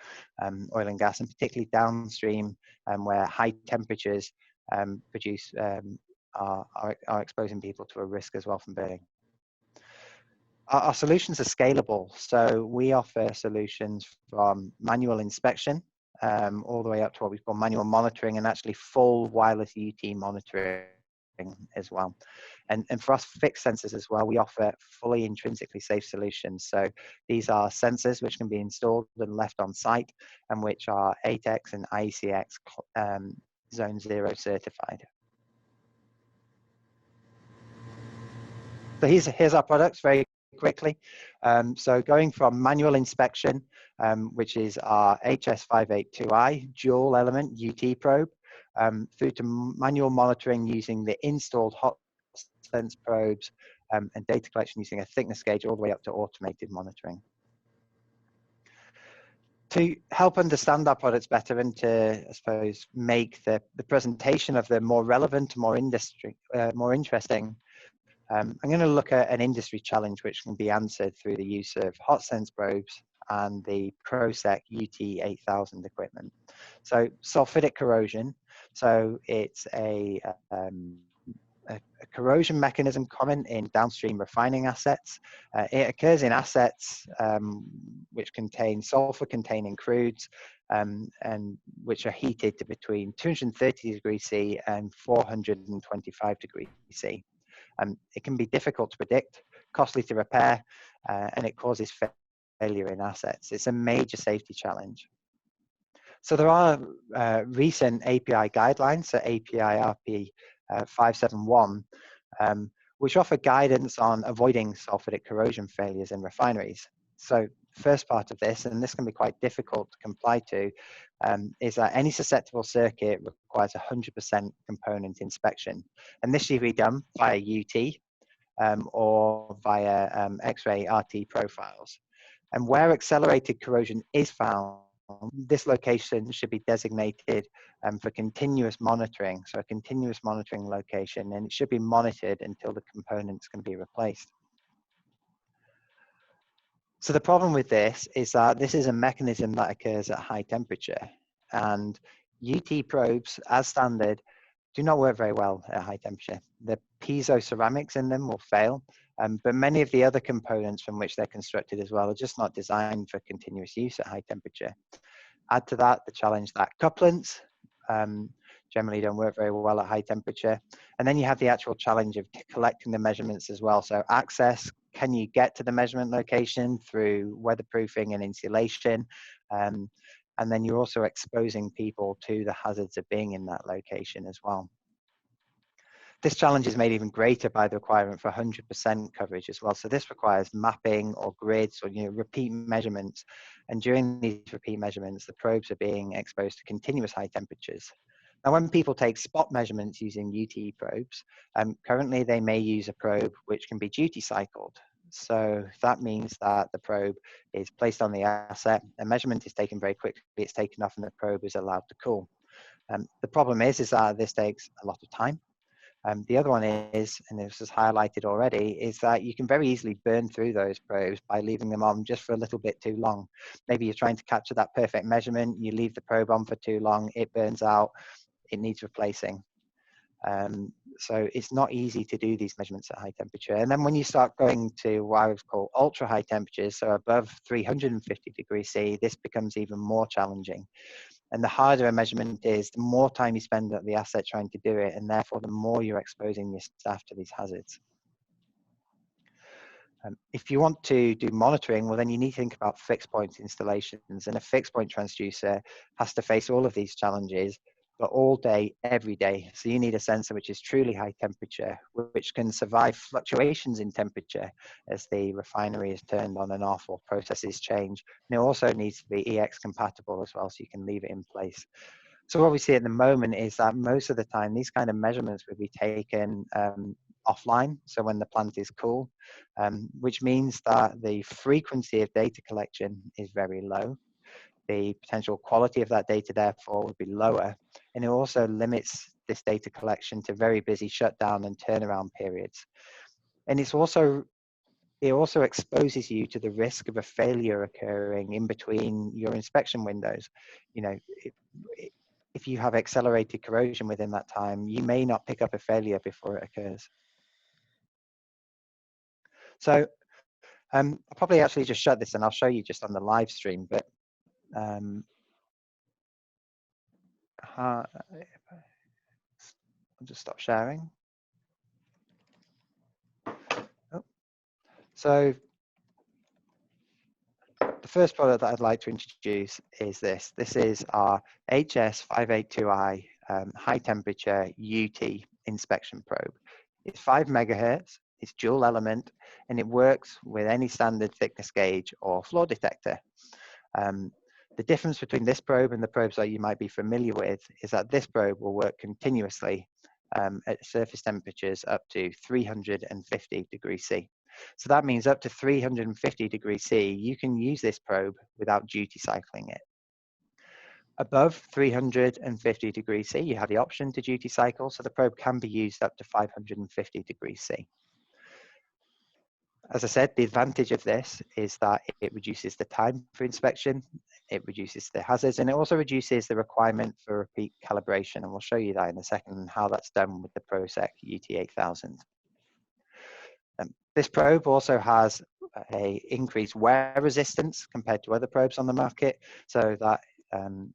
oil and gas, and particularly downstream, where high temperatures are exposing people to a risk as well from burning. Our solutions are scalable, so we offer solutions from manual inspection all the way up to what we call manual monitoring, and actually full wireless UT monitoring as well. And for us fixed sensors as well, we offer fully intrinsically safe solutions. So these are sensors which can be installed and left on site, and which are ATEX and IECX Zone 0 certified. So here's our products very quickly. So going from manual inspection, which is our HS582i dual element UT probe, through to manual monitoring using the installed HotSense probes, and data collection using a thickness gauge, all the way up to automated monitoring. To help understand our products better and to, I suppose, make the presentation of them more relevant, more interesting, I'm going to look at an industry challenge which can be answered through the use of HotSense probes and the PROCEQ UT8000 equipment. So sulfidic corrosion. So it's a corrosion mechanism common in downstream refining assets. It occurs in assets which contain sulfur-containing crudes and which are heated to between 230°C and 425°C. It can be difficult to predict, costly to repair, and it causes failure in assets. It's a major safety challenge. So there are recent API guidelines, so API RP 571, which offer guidance on avoiding sulfidic corrosion failures in refineries. So first part of this, and this can be quite difficult to comply to, is that any susceptible circuit requires 100% component inspection. And this should be done via UT or via X-ray RT profiles. And where accelerated corrosion is found, this location should be designated for continuous monitoring. So a continuous monitoring location, and it should be monitored until the components can be replaced. So the problem with this is that this is a mechanism that occurs at high temperature, and UT probes, as standard, do not work very well at high temperature. The piezo ceramics in them will fail, but many of the other components from which they're constructed as well are just not designed for continuous use at high temperature. Add to that the challenge that couplants generally don't work very well at high temperature. And then you have the actual challenge of collecting the measurements as well. So access, can you get to the measurement location through weatherproofing and insulation? And then you're also exposing people to the hazards of being in that location as well. This challenge is made even greater by the requirement for 100% coverage as well. So this requires mapping or grids or repeat measurements. And during these repeat measurements, the probes are being exposed to continuous high temperatures. Now, when people take spot measurements using UTE probes, currently they may use a probe which can be duty cycled. So that means that the probe is placed on the asset, a measurement is taken very quickly, it's taken off, and the probe is allowed to cool. The problem is that this takes a lot of time. The other one is, and this is highlighted already, is that you can very easily burn through those probes by leaving them on just for a little bit too long. Maybe you're trying to capture that perfect measurement, you leave the probe on for too long, it burns out, it needs replacing. So it's not easy to do these measurements at high temperature. And then when you start going to what I would call ultra high temperatures, so above 350 degrees C, this becomes even more challenging. And the harder a measurement is, the more time you spend at the asset trying to do it, and therefore the more you're exposing your staff to these hazards. If you want to do monitoring, well, then you need to think about fixed point installations, and a fixed point transducer has to face all of these challenges, but all day, every day. So you need a sensor which is truly high temperature, which can survive fluctuations in temperature as the refinery is turned on and off or processes change. And it also needs to be EX compatible as well, so you can leave it in place. So what we see at the moment is that most of the time, these kind of measurements will be taken offline, so when the plant is cool, which means that the frequency of data collection is very low. The potential quality of that data, therefore, would be lower. And it also limits this data collection to very busy shutdown and turnaround periods. And it also exposes you to the risk of a failure occurring in between your inspection windows. You know, if you have accelerated corrosion within that time, you may not pick up a failure before it occurs. So I'll probably actually just shut this and I'll show you just on the live stream, but I'll just stop sharing. Oh. So the first product that I'd like to introduce is this. This is our HS582i high temperature UT inspection probe. It's 5 megahertz, it's dual element, and it works with any standard thickness gauge or flaw detector. The difference between this probe and the probes that you might be familiar with is that this probe will work continuously at surface temperatures up to 350 degrees C. So that means up to 350 degrees C, you can use this probe without duty cycling it. Above 350 degrees C, you have the option to duty cycle, so the probe can be used up to 550 degrees C. As I said, the advantage of this is that it reduces the time for inspection, it reduces the hazards, and it also reduces the requirement for repeat calibration. And we'll show you that in a second, how that's done with the PROCEQ UT8000. This probe also has a increased wear resistance compared to other probes on the market, so that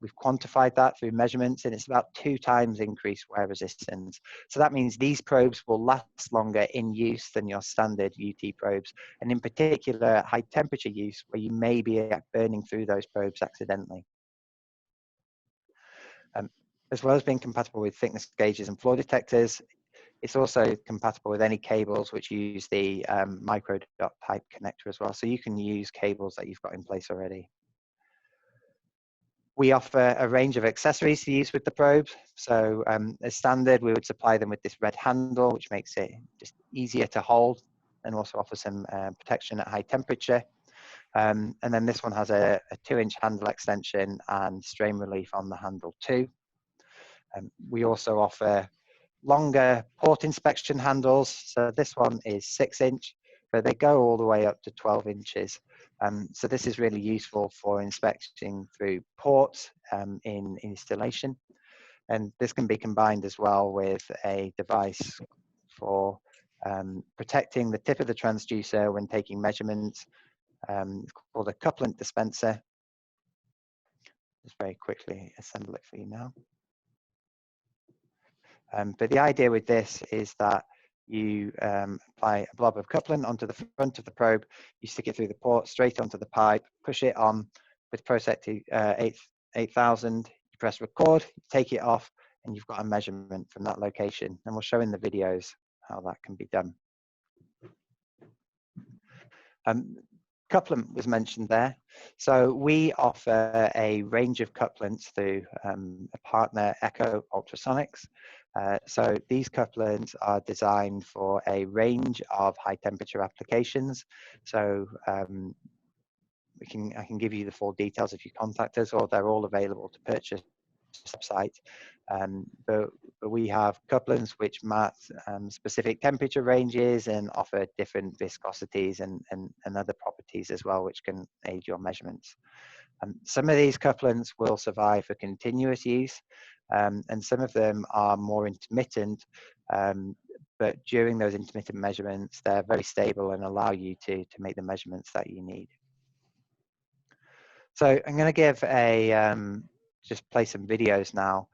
we've quantified that through measurements, and it's about 2 times increased wear resistance. So that means these probes will last longer in use than your standard UT probes, and in particular high temperature use where you may be burning through those probes accidentally. As well as being compatible with thickness gauges and flaw detectors, it's also compatible with any cables which use the micro dot type connector as well. So you can use cables that you've got in place already. We offer a range of accessories to use with the probes. So as standard, we would supply them with this red handle, which makes it just easier to hold and also offers some protection at high temperature. And then this one has a 2-inch handle extension and strain relief on the handle too. We also offer longer port inspection handles. So this one is 6-inch, but they go all the way up to 12 inches. So this is really useful for inspecting through ports in installation. And this can be combined as well with a device for protecting the tip of the transducer when taking measurements. It's called a couplant dispenser. Just very quickly assemble it for you now. But the idea with this is that you apply a blob of couplant onto the front of the probe, you stick it through the port straight onto the pipe, push it on with PROCEQ 8000, you press record, you take it off, and you've got a measurement from that location. And we'll show in the videos how that can be done. Couplant was mentioned there. So we offer a range of couplants through a partner, Echo Ultrasonics. So these couplants are designed for a range of high temperature applications. So I can give you the full details if you contact us, or they're all available to purchase website. But we have couplants which match specific temperature ranges and offer different viscosities and other properties as well, which can aid your measurements. Some of these couplants will survive for continuous use, and some of them are more intermittent, but during those intermittent measurements, they're very stable and allow you to make the measurements that you need. So I'm going to give a just play some videos now.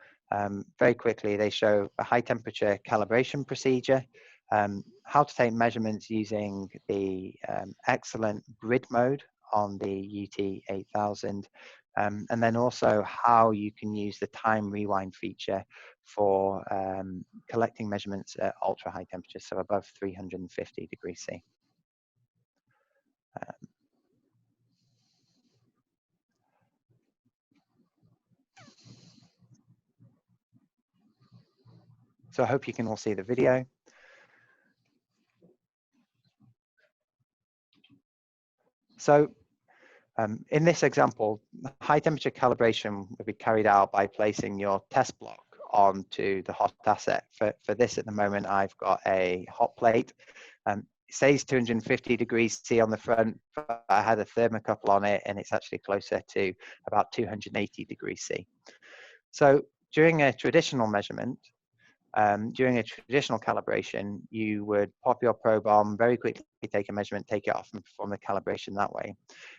Very quickly, they show a high temperature calibration procedure, how to take measurements using the excellent grid mode on the UT8000, and then also how you can use the time rewind feature for collecting measurements at ultra high temperatures, so above 350 degrees C. So I hope you can all see the video. So in this example, high temperature calibration will be carried out by placing your test block onto the hot asset. For this at the moment, I've got a hot plate. It says 250 degrees C on the front, but I had a thermocouple on it and it's actually closer to about 280 degrees C. So during a traditional measurement, during a traditional calibration, you would pop your probe on, very quickly take a measurement, take it off and perform the calibration that way.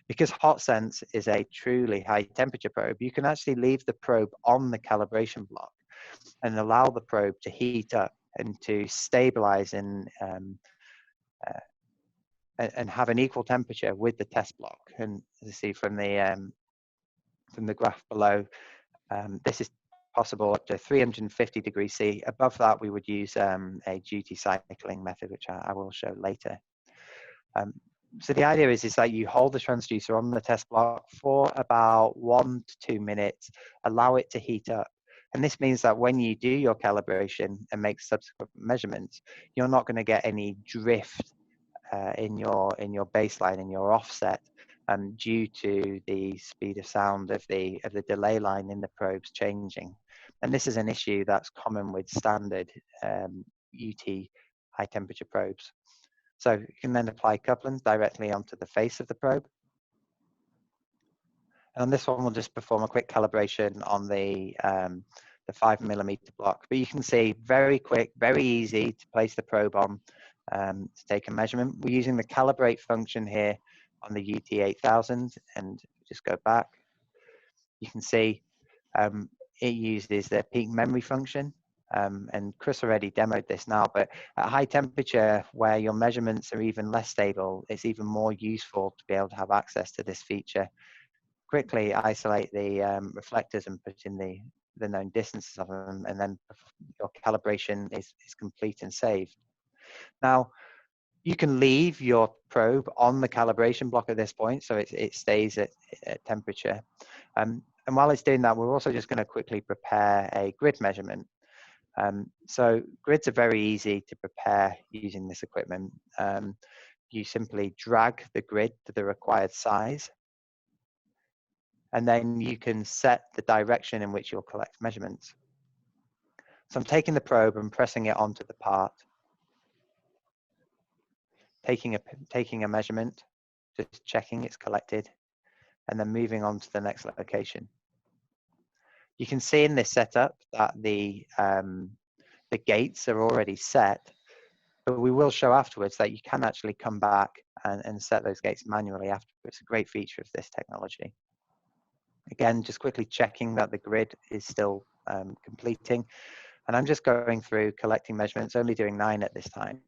Because HotSense is a truly high temperature probe, you can actually leave the probe on the calibration block and allow the probe to heat up and to stabilize and have an equal temperature with the test block. And as you see from the graph below, this is possible up to 350 degrees C. Above that, we would use a duty cycling method, which I will show later. So the idea is that you hold the transducer on the test block for about 1 to 2 minutes, allow it to heat up. And this means that when you do your calibration and make subsequent measurements, you're not going to get any drift in your baseline, in your offset, due to the speed of sound of the delay line in the probes changing. And this is an issue that's common with standard UT high temperature probes. So you can then apply couplants directly onto the face of the probe. And on this one, we'll just perform a quick calibration on the 5mm block. But you can see very quick, very easy to place the probe on to take a measurement. We're using the calibrate function here on the UT8000, and just go back. You can see it uses the peak memory function, and Chris already demoed this now, but at high temperature where your measurements are even less stable, it's even more useful to be able to have access to this feature. Quickly isolate the reflectors and put in the known distances of them, and then your calibration is complete and saved. Now, you can leave your probe on the calibration block at this point, so it stays at temperature. And while it's doing that, we're also just going to quickly prepare a grid measurement. So grids are very easy to prepare using this equipment. You simply drag the grid to the required size, and then you can set the direction in which you'll collect measurements. So I'm taking the probe and pressing it onto the part, taking a measurement, just checking it's collected, and then moving on to the next location. You can see in this setup that the gates are already set, but we will show afterwards that you can actually come back and set those gates manually afterwards. It's a great feature of this technology. Again, just quickly checking that the grid is still completing. And I'm just going through collecting measurements, only doing 9 at this time.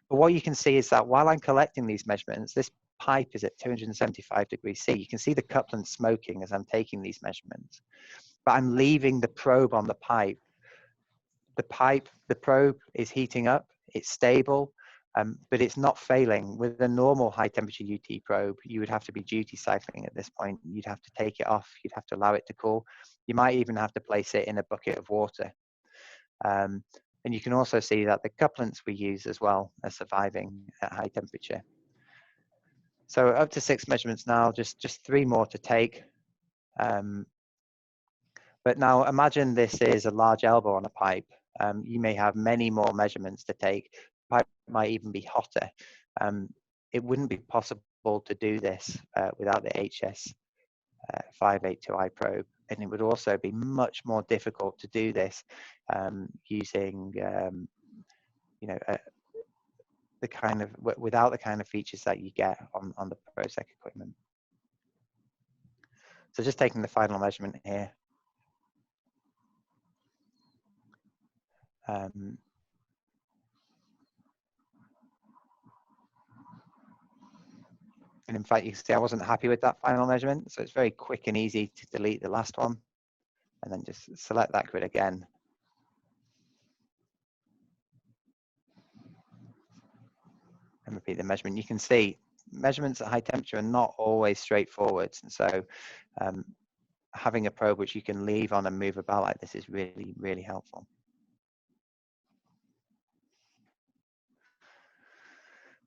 But what you can see is that while I'm collecting these measurements, this pipe is at 275 degrees C. You can see the couplant smoking as I'm taking these measurements. But I'm leaving the probe on the pipe. The probe is heating up, it's stable, but it's not failing. With a normal high temperature UT probe, you would have to be duty cycling at this point. You'd have to take it off, you'd have to allow it to cool. You might even have to place it in a bucket of water. And you can also see that the couplants we use as well are surviving at high temperature. So up to 6 measurements now, just 3 more to take. But now imagine this is a large elbow on a pipe. You may have many more measurements to take. The pipe might even be hotter. It wouldn't be possible to do this without the HS 582i probe, and it would also be much more difficult to do this using the kind of without the kind of features that you get on the PROCEQ equipment. So just taking the final measurement here. And in fact, you can see I wasn't happy with that final measurement, so it's very quick and easy to delete the last one, and then just select that grid again. And repeat the measurement. You can see measurements at high temperature are not always straightforward, and so having a probe which you can leave on and move about like this is really, really helpful.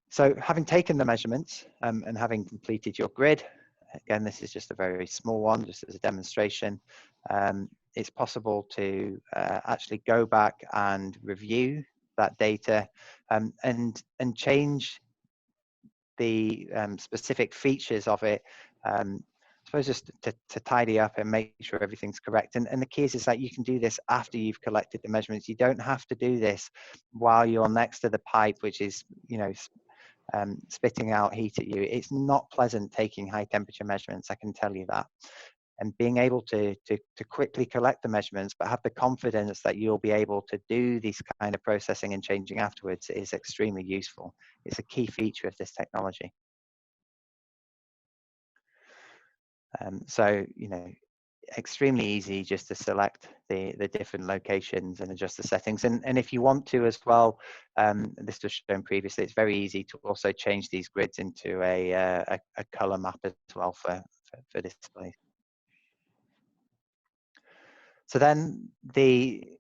So having taken the measurements and having completed your grid, again, this is just a very small one, just as a demonstration. It's possible to actually go back and review that data and change the specific features of it. I suppose just to tidy up and make sure everything's correct. And the key is that you can do this after you've collected the measurements. You don't have to do this while you're next to the pipe, which is, spitting out heat at you. It's not pleasant taking high temperature measurements, I can tell you that. And being able to quickly collect the measurements, but have the confidence that you'll be able to do this kind of processing and changing afterwards is extremely useful. It's a key feature of this technology. So, extremely easy just to select the different locations and adjust the settings. And if you want to as well, this was shown previously, it's very easy to also change these grids into a color map as well for display. So then the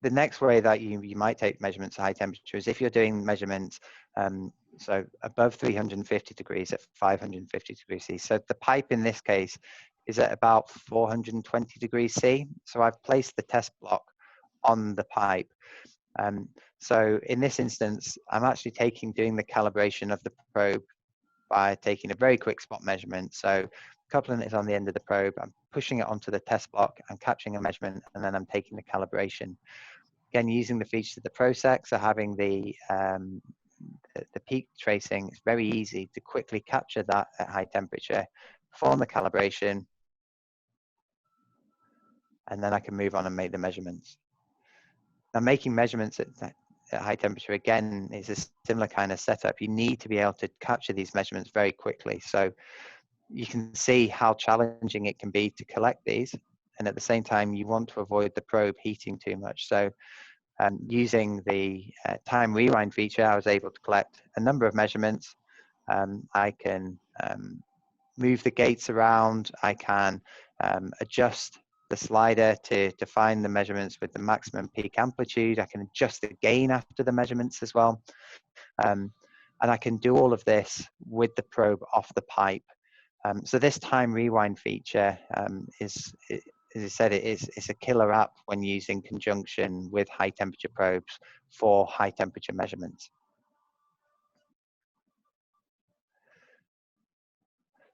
next way that you might take measurements at high temperature is if you're doing measurements so above 350 degrees at 550 degrees C. So the pipe in this case is at about 420 degrees C. So I've placed the test block on the pipe. So in this instance, I'm actually doing the calibration of the probe by taking a very quick spot measurement. So coupling is on the end of the probe, I'm pushing it onto the test block, I'm capturing a measurement, and then I'm taking the calibration. Again, using the features of the PROCEQ, so having the peak tracing, it's very easy to quickly capture that at high temperature, perform the calibration, and then I can move on and make the measurements. Now, making measurements at high temperature, again, is a similar kind of setup. You need to be able to capture these measurements very quickly. So you can see how challenging it can be to collect these. And at the same time, you want to avoid the probe heating too much. So using the time rewind feature, I was able to collect a number of measurements. I can move the gates around. I can adjust the slider to find the measurements with the maximum peak amplitude. I can adjust the gain after the measurements as well. And I can do all of this with the probe off the pipe. So this time rewind feature is, as I said, it's a killer app when used in conjunction with high temperature probes for high temperature measurements.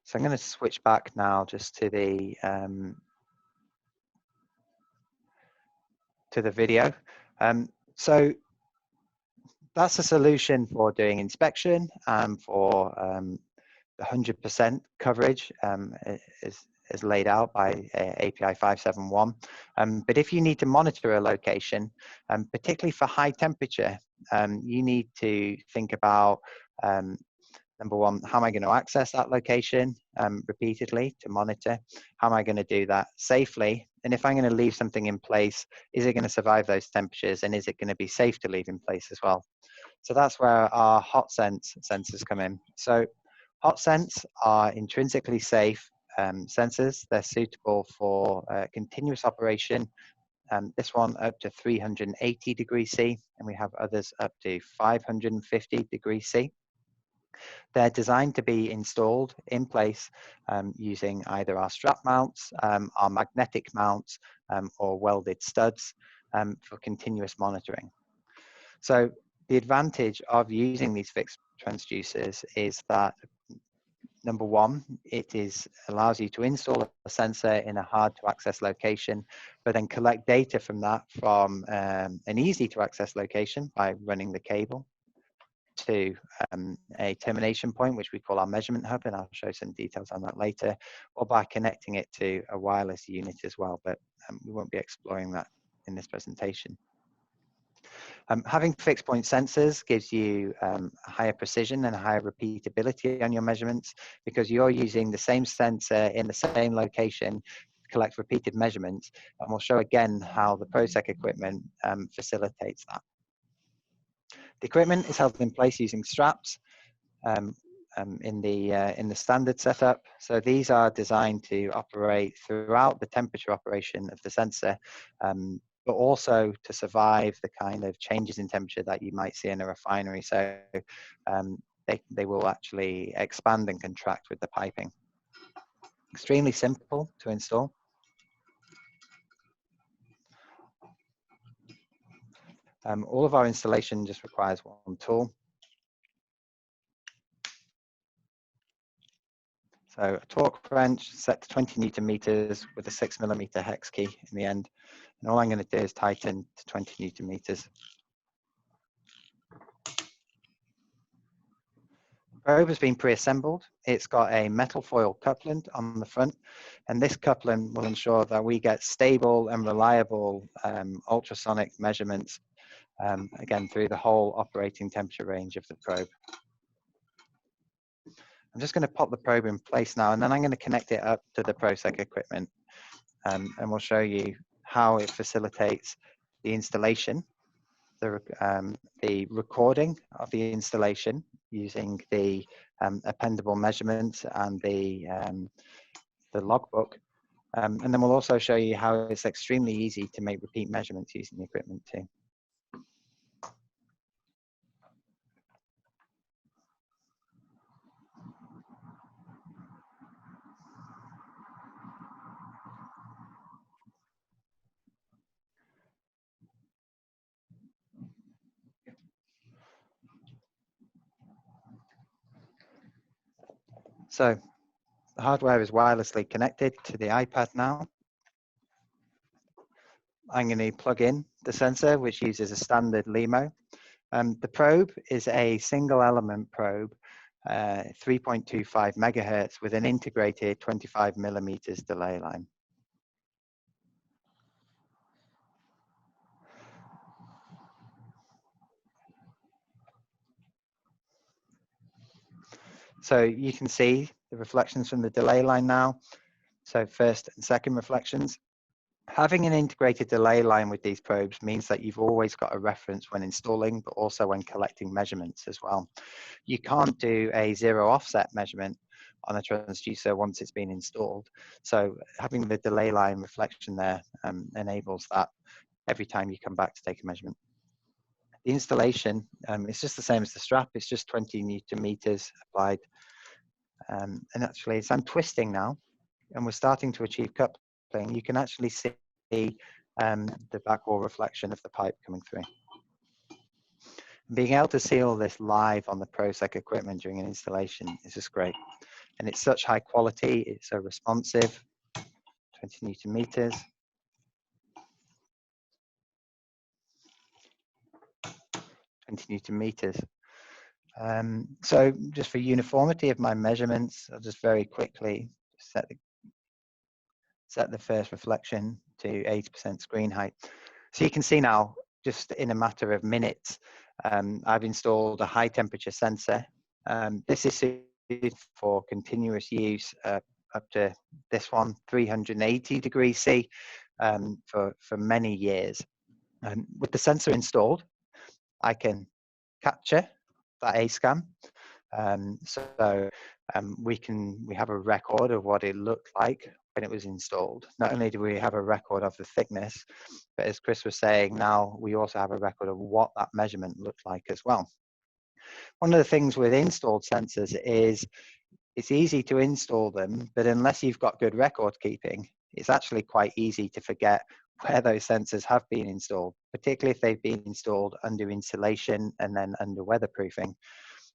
So I'm going to switch back now just to the video. So that's a solution for doing inspection and for 100% coverage, as laid out by API 571. But if you need to monitor a location, particularly for high temperature, you need to think about, number one, how am I going to access that location repeatedly to monitor? How am I going to do that safely? And if I'm going to leave something in place, is it going to survive those temperatures? And is it going to be safe to leave in place as well? So that's where our hot sense sensors come in. So hot sense are intrinsically safe sensors. They're suitable for continuous operation. This one up to 380 degrees C, and we have others up to 550 degrees C. They're designed to be installed in place using either our strap mounts, our magnetic mounts, or welded studs for continuous monitoring. So the advantage of using these fixed transducers is that, number one, it allows you to install a sensor in a hard to access location, but then collect data from that from an easy to access location by running the cable to a termination point, which we call our measurement hub, and I'll show some details on that later, or by connecting it to a wireless unit as well, but we won't be exploring that in this presentation. Having fixed point sensors gives you a higher precision and a higher repeatability on your measurements, because you're using the same sensor in the same location to collect repeated measurements, and we'll show again how the PROCEQ equipment facilitates that. The equipment is held in place using straps in the standard setup. So these are designed to operate throughout the temperature operation of the sensor, but also to survive the kind of changes in temperature that you might see in a refinery. So they will actually expand and contract with the piping. Extremely simple to install. All of our installation just requires one tool. So a torque wrench set to 20 Newton meters with a 6mm hex key in the end. And all I'm going to do is tighten to 20 Newton meters. The probe has been pre-assembled. It's got a metal foil coupling on the front, and this coupling will ensure that we get stable and reliable ultrasonic measurements, again, through the whole operating temperature range of the probe. I'm just going to pop the probe in place now, and then I'm going to connect it up to the PROCEQ equipment, and we'll show you how it facilitates the installation, the recording of the installation using the appendable measurements and the logbook, and then we'll also show you how it's extremely easy to make repeat measurements using the equipment too. So the hardware is wirelessly connected to the iPad now. I'm going to plug in the sensor, which uses a standard LEMO. The probe is a single element probe, 3.25 megahertz with an integrated 25mm delay line. So you can see the reflections from the delay line now. So first and second reflections. Having an integrated delay line with these probes means that you've always got a reference when installing, but also when collecting measurements as well. You can't do a zero offset measurement on a transducer once it's been installed. So having the delay line reflection there enables that every time you come back to take a measurement. The installation is just the same as the strap. It's just 20 Newton meters applied. And actually, as I'm twisting now, and we're starting to achieve coupling, you can actually see the back wall reflection of the pipe coming through. Being able to see all this live on the PROCEQ equipment during an installation is just great. And it's such high quality, it's so responsive, 20 Newton meters. 20 Newton meters. So just for uniformity of my measurements, I'll just very quickly set the set the first reflection to 80% screen height. So you can see now, just in a matter of minutes, I've installed a high temperature sensor. This is suited for continuous use up to this one, 380 degrees C, for many years. With the sensor installed, I can capture that A-scan. We have a record of what it looked like when it was installed. Not only do we have a record of the thickness, but as Chris was saying, now we also have a record of what that measurement looked like as well. One of the things with installed sensors is it's easy to install them, but unless you've got good record keeping, it's actually quite easy to forget where those sensors have been installed, particularly if they've been installed under insulation and then under weatherproofing.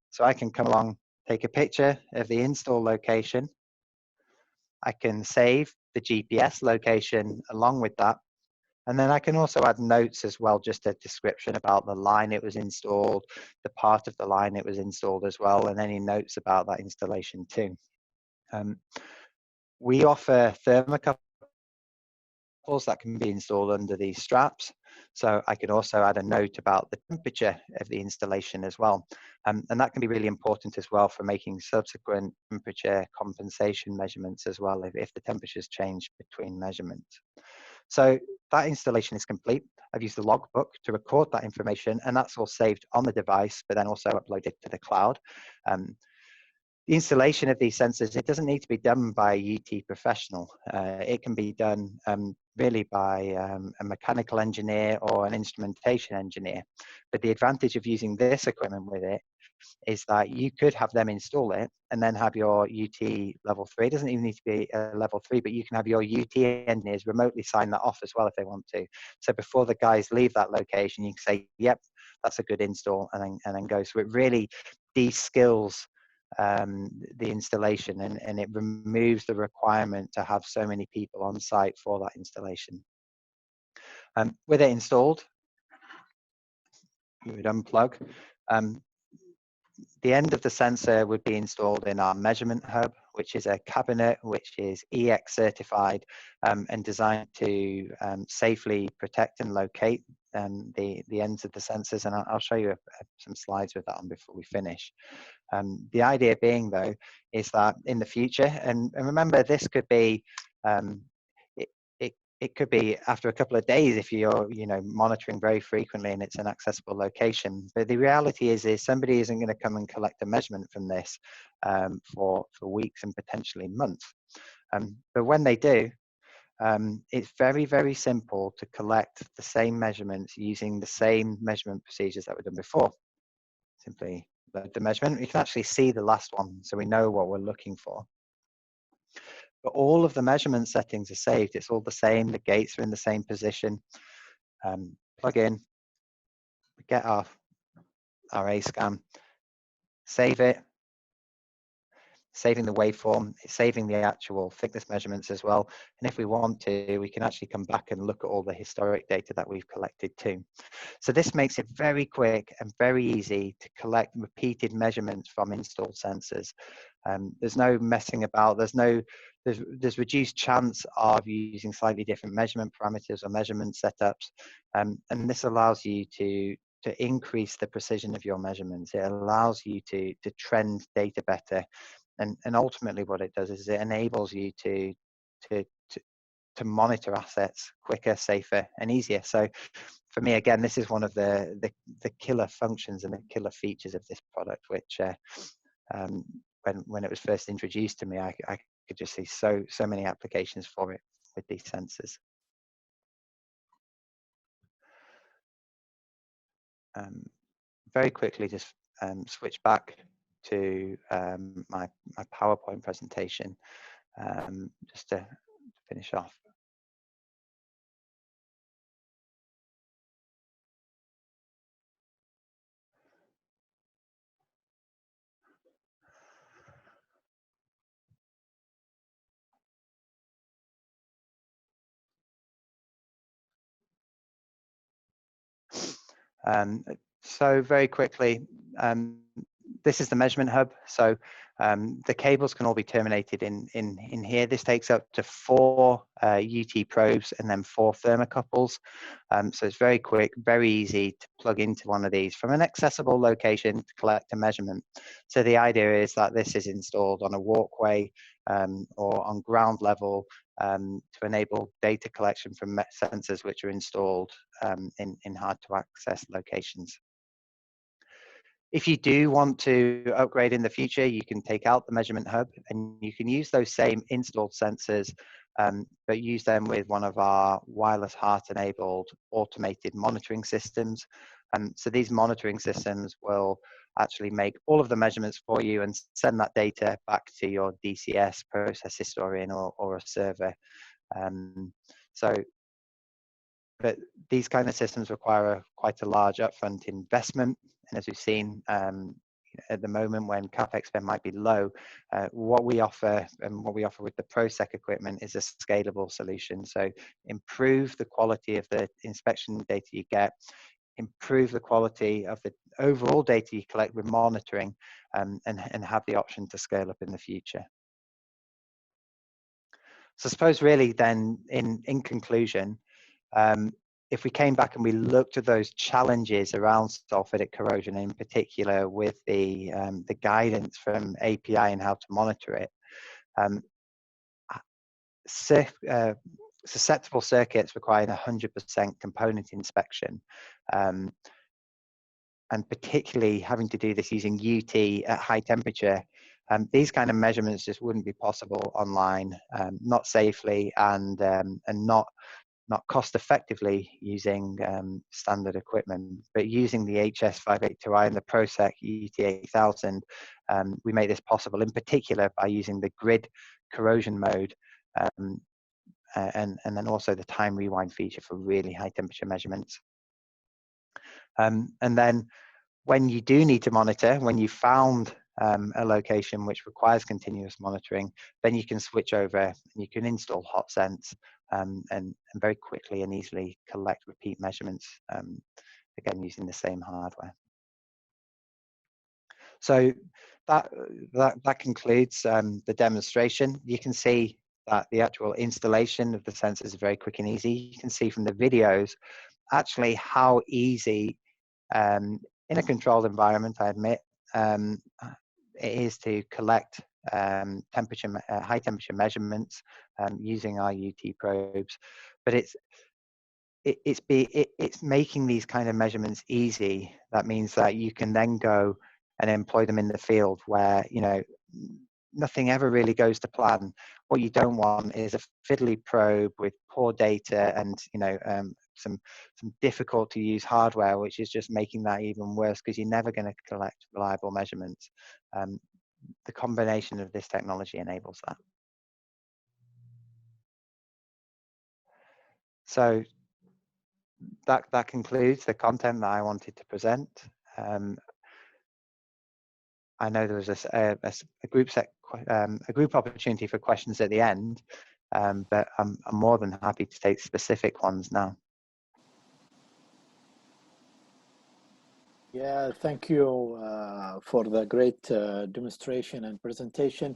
So I can come along, take a picture of the install location. I can save the GPS location along with that. And then I can also add notes as well, just a description about the line it was installed, the part of the line it was installed as well, and any notes about that installation too. We offer thermocouples that can be installed under these straps. So I can also add a note about the temperature of the installation as well. And that can be really important as well for making subsequent temperature compensation measurements as well, if the temperatures change between measurements. So that installation is complete. I've used the logbook to record that information, and that's all saved on the device, but then also uploaded to the cloud. The installation of these sensors, it doesn't need to be done by a UT professional. It can be done really by a mechanical engineer or an instrumentation engineer. But the advantage of using this equipment with it is that you could have them install it and then have your UT level 3. It doesn't even need to be a level 3, but you can have your UT engineers remotely sign that off as well if they want to. So before the guys leave that location, you can say, yep, that's a good install, and then go. So it really de-skills the installation, and it removes the requirement to have so many people on site for that installation. With it installed, you would unplug. The end of the sensor would be installed in our measurement hub, which is a cabinet which is EX certified and designed to safely protect and locate the ends of the sensors. And I'll show you some slides with that on before we finish. The idea being, though, is that in the future, and remember, this could be, it could be after a couple of days if you're, monitoring very frequently and it's an accessible location. But the reality is somebody isn't going to come and collect a measurement from this for weeks and potentially months. But when they do, it's very, very simple to collect the same measurements using the same measurement procedures that were done before. Simply load the measurement. You can actually see the last one, so we know what we're looking for. But all of the measurement settings are saved. It's all the same. The gates are in the same position. Plug in, get our A-scan, save it, saving the waveform, it's saving the actual thickness measurements as well. And if we want to, we can actually come back and look at all the historic data that we've collected too. So this makes it very quick and very easy to collect repeated measurements from installed sensors. There's no messing about. There's reduced chance of using slightly different measurement parameters or measurement setups, and this allows you to increase the precision of your measurements. It allows you to trend data better, and ultimately what it does is it enables you to monitor assets quicker, safer, and easier. So for me, again, this is one of the killer functions and the killer features of this product, which when it was first introduced to me, I could just see so many applications for it with these sensors. Very quickly, just switch back to my PowerPoint presentation, just to finish off. So very quickly, this is the measurement hub. So the cables can all be terminated in here. This takes up to 4 UT probes and then 4 thermocouples. So it's very quick, very easy to plug into one of these from an accessible location to collect a measurement. So the idea is that this is installed on a walkway or on ground level to enable data collection from sensors which are installed in hard to access locations. If you do want to upgrade in the future, you can take out the measurement hub and you can use those same installed sensors, but use them with one of our wireless HART-enabled automated monitoring systems. So these monitoring systems will actually make all of the measurements for you and send that data back to your DCS process historian or a server. But these kind of systems require quite a large upfront investment. And as we've seen at the moment when CapEx spend might be low, what we offer with the PROCEQ equipment is a scalable solution. So improve the quality of the inspection data you get, improve the quality of the overall data you collect with monitoring, and have the option to scale up in the future. So I suppose really then in conclusion, if we came back and we looked at those challenges around sulfidic corrosion, in particular with the guidance from API and how to monitor it, susceptible circuits require 100% component inspection, and particularly having to do this using UT at high temperature. These kind of measurements just wouldn't be possible online, not safely, and not cost effectively using standard equipment. But using the HS582i and the PROCEQ UT8000, we made this possible, in particular by using the grid corrosion mode, and then also the time rewind feature for really high temperature measurements. And then when you do need to monitor, when you found a location which requires continuous monitoring, then you can switch over and you can install HotSense and very quickly and easily collect repeat measurements, again using the same hardware. So that concludes the demonstration. You can see that the actual installation of the sensors is very quick and easy. You can see from the videos actually how easy in a controlled environment, I admit, it is to collect high temperature measurements using our UT probes. But it's making these kind of measurements easy. That means that you can then go and employ them in the field where, you know, nothing ever really goes to plan. What you don't want is a fiddly probe with poor data and, you know, some difficult to use hardware, which is just making that even worse because you're never going to collect reliable measurements. The combination of this technology enables that. So that concludes the content that I wanted to present. I know there was a group opportunity for questions at the end, but I'm more than happy to take specific ones now. Yeah, thank you for the great demonstration and presentation.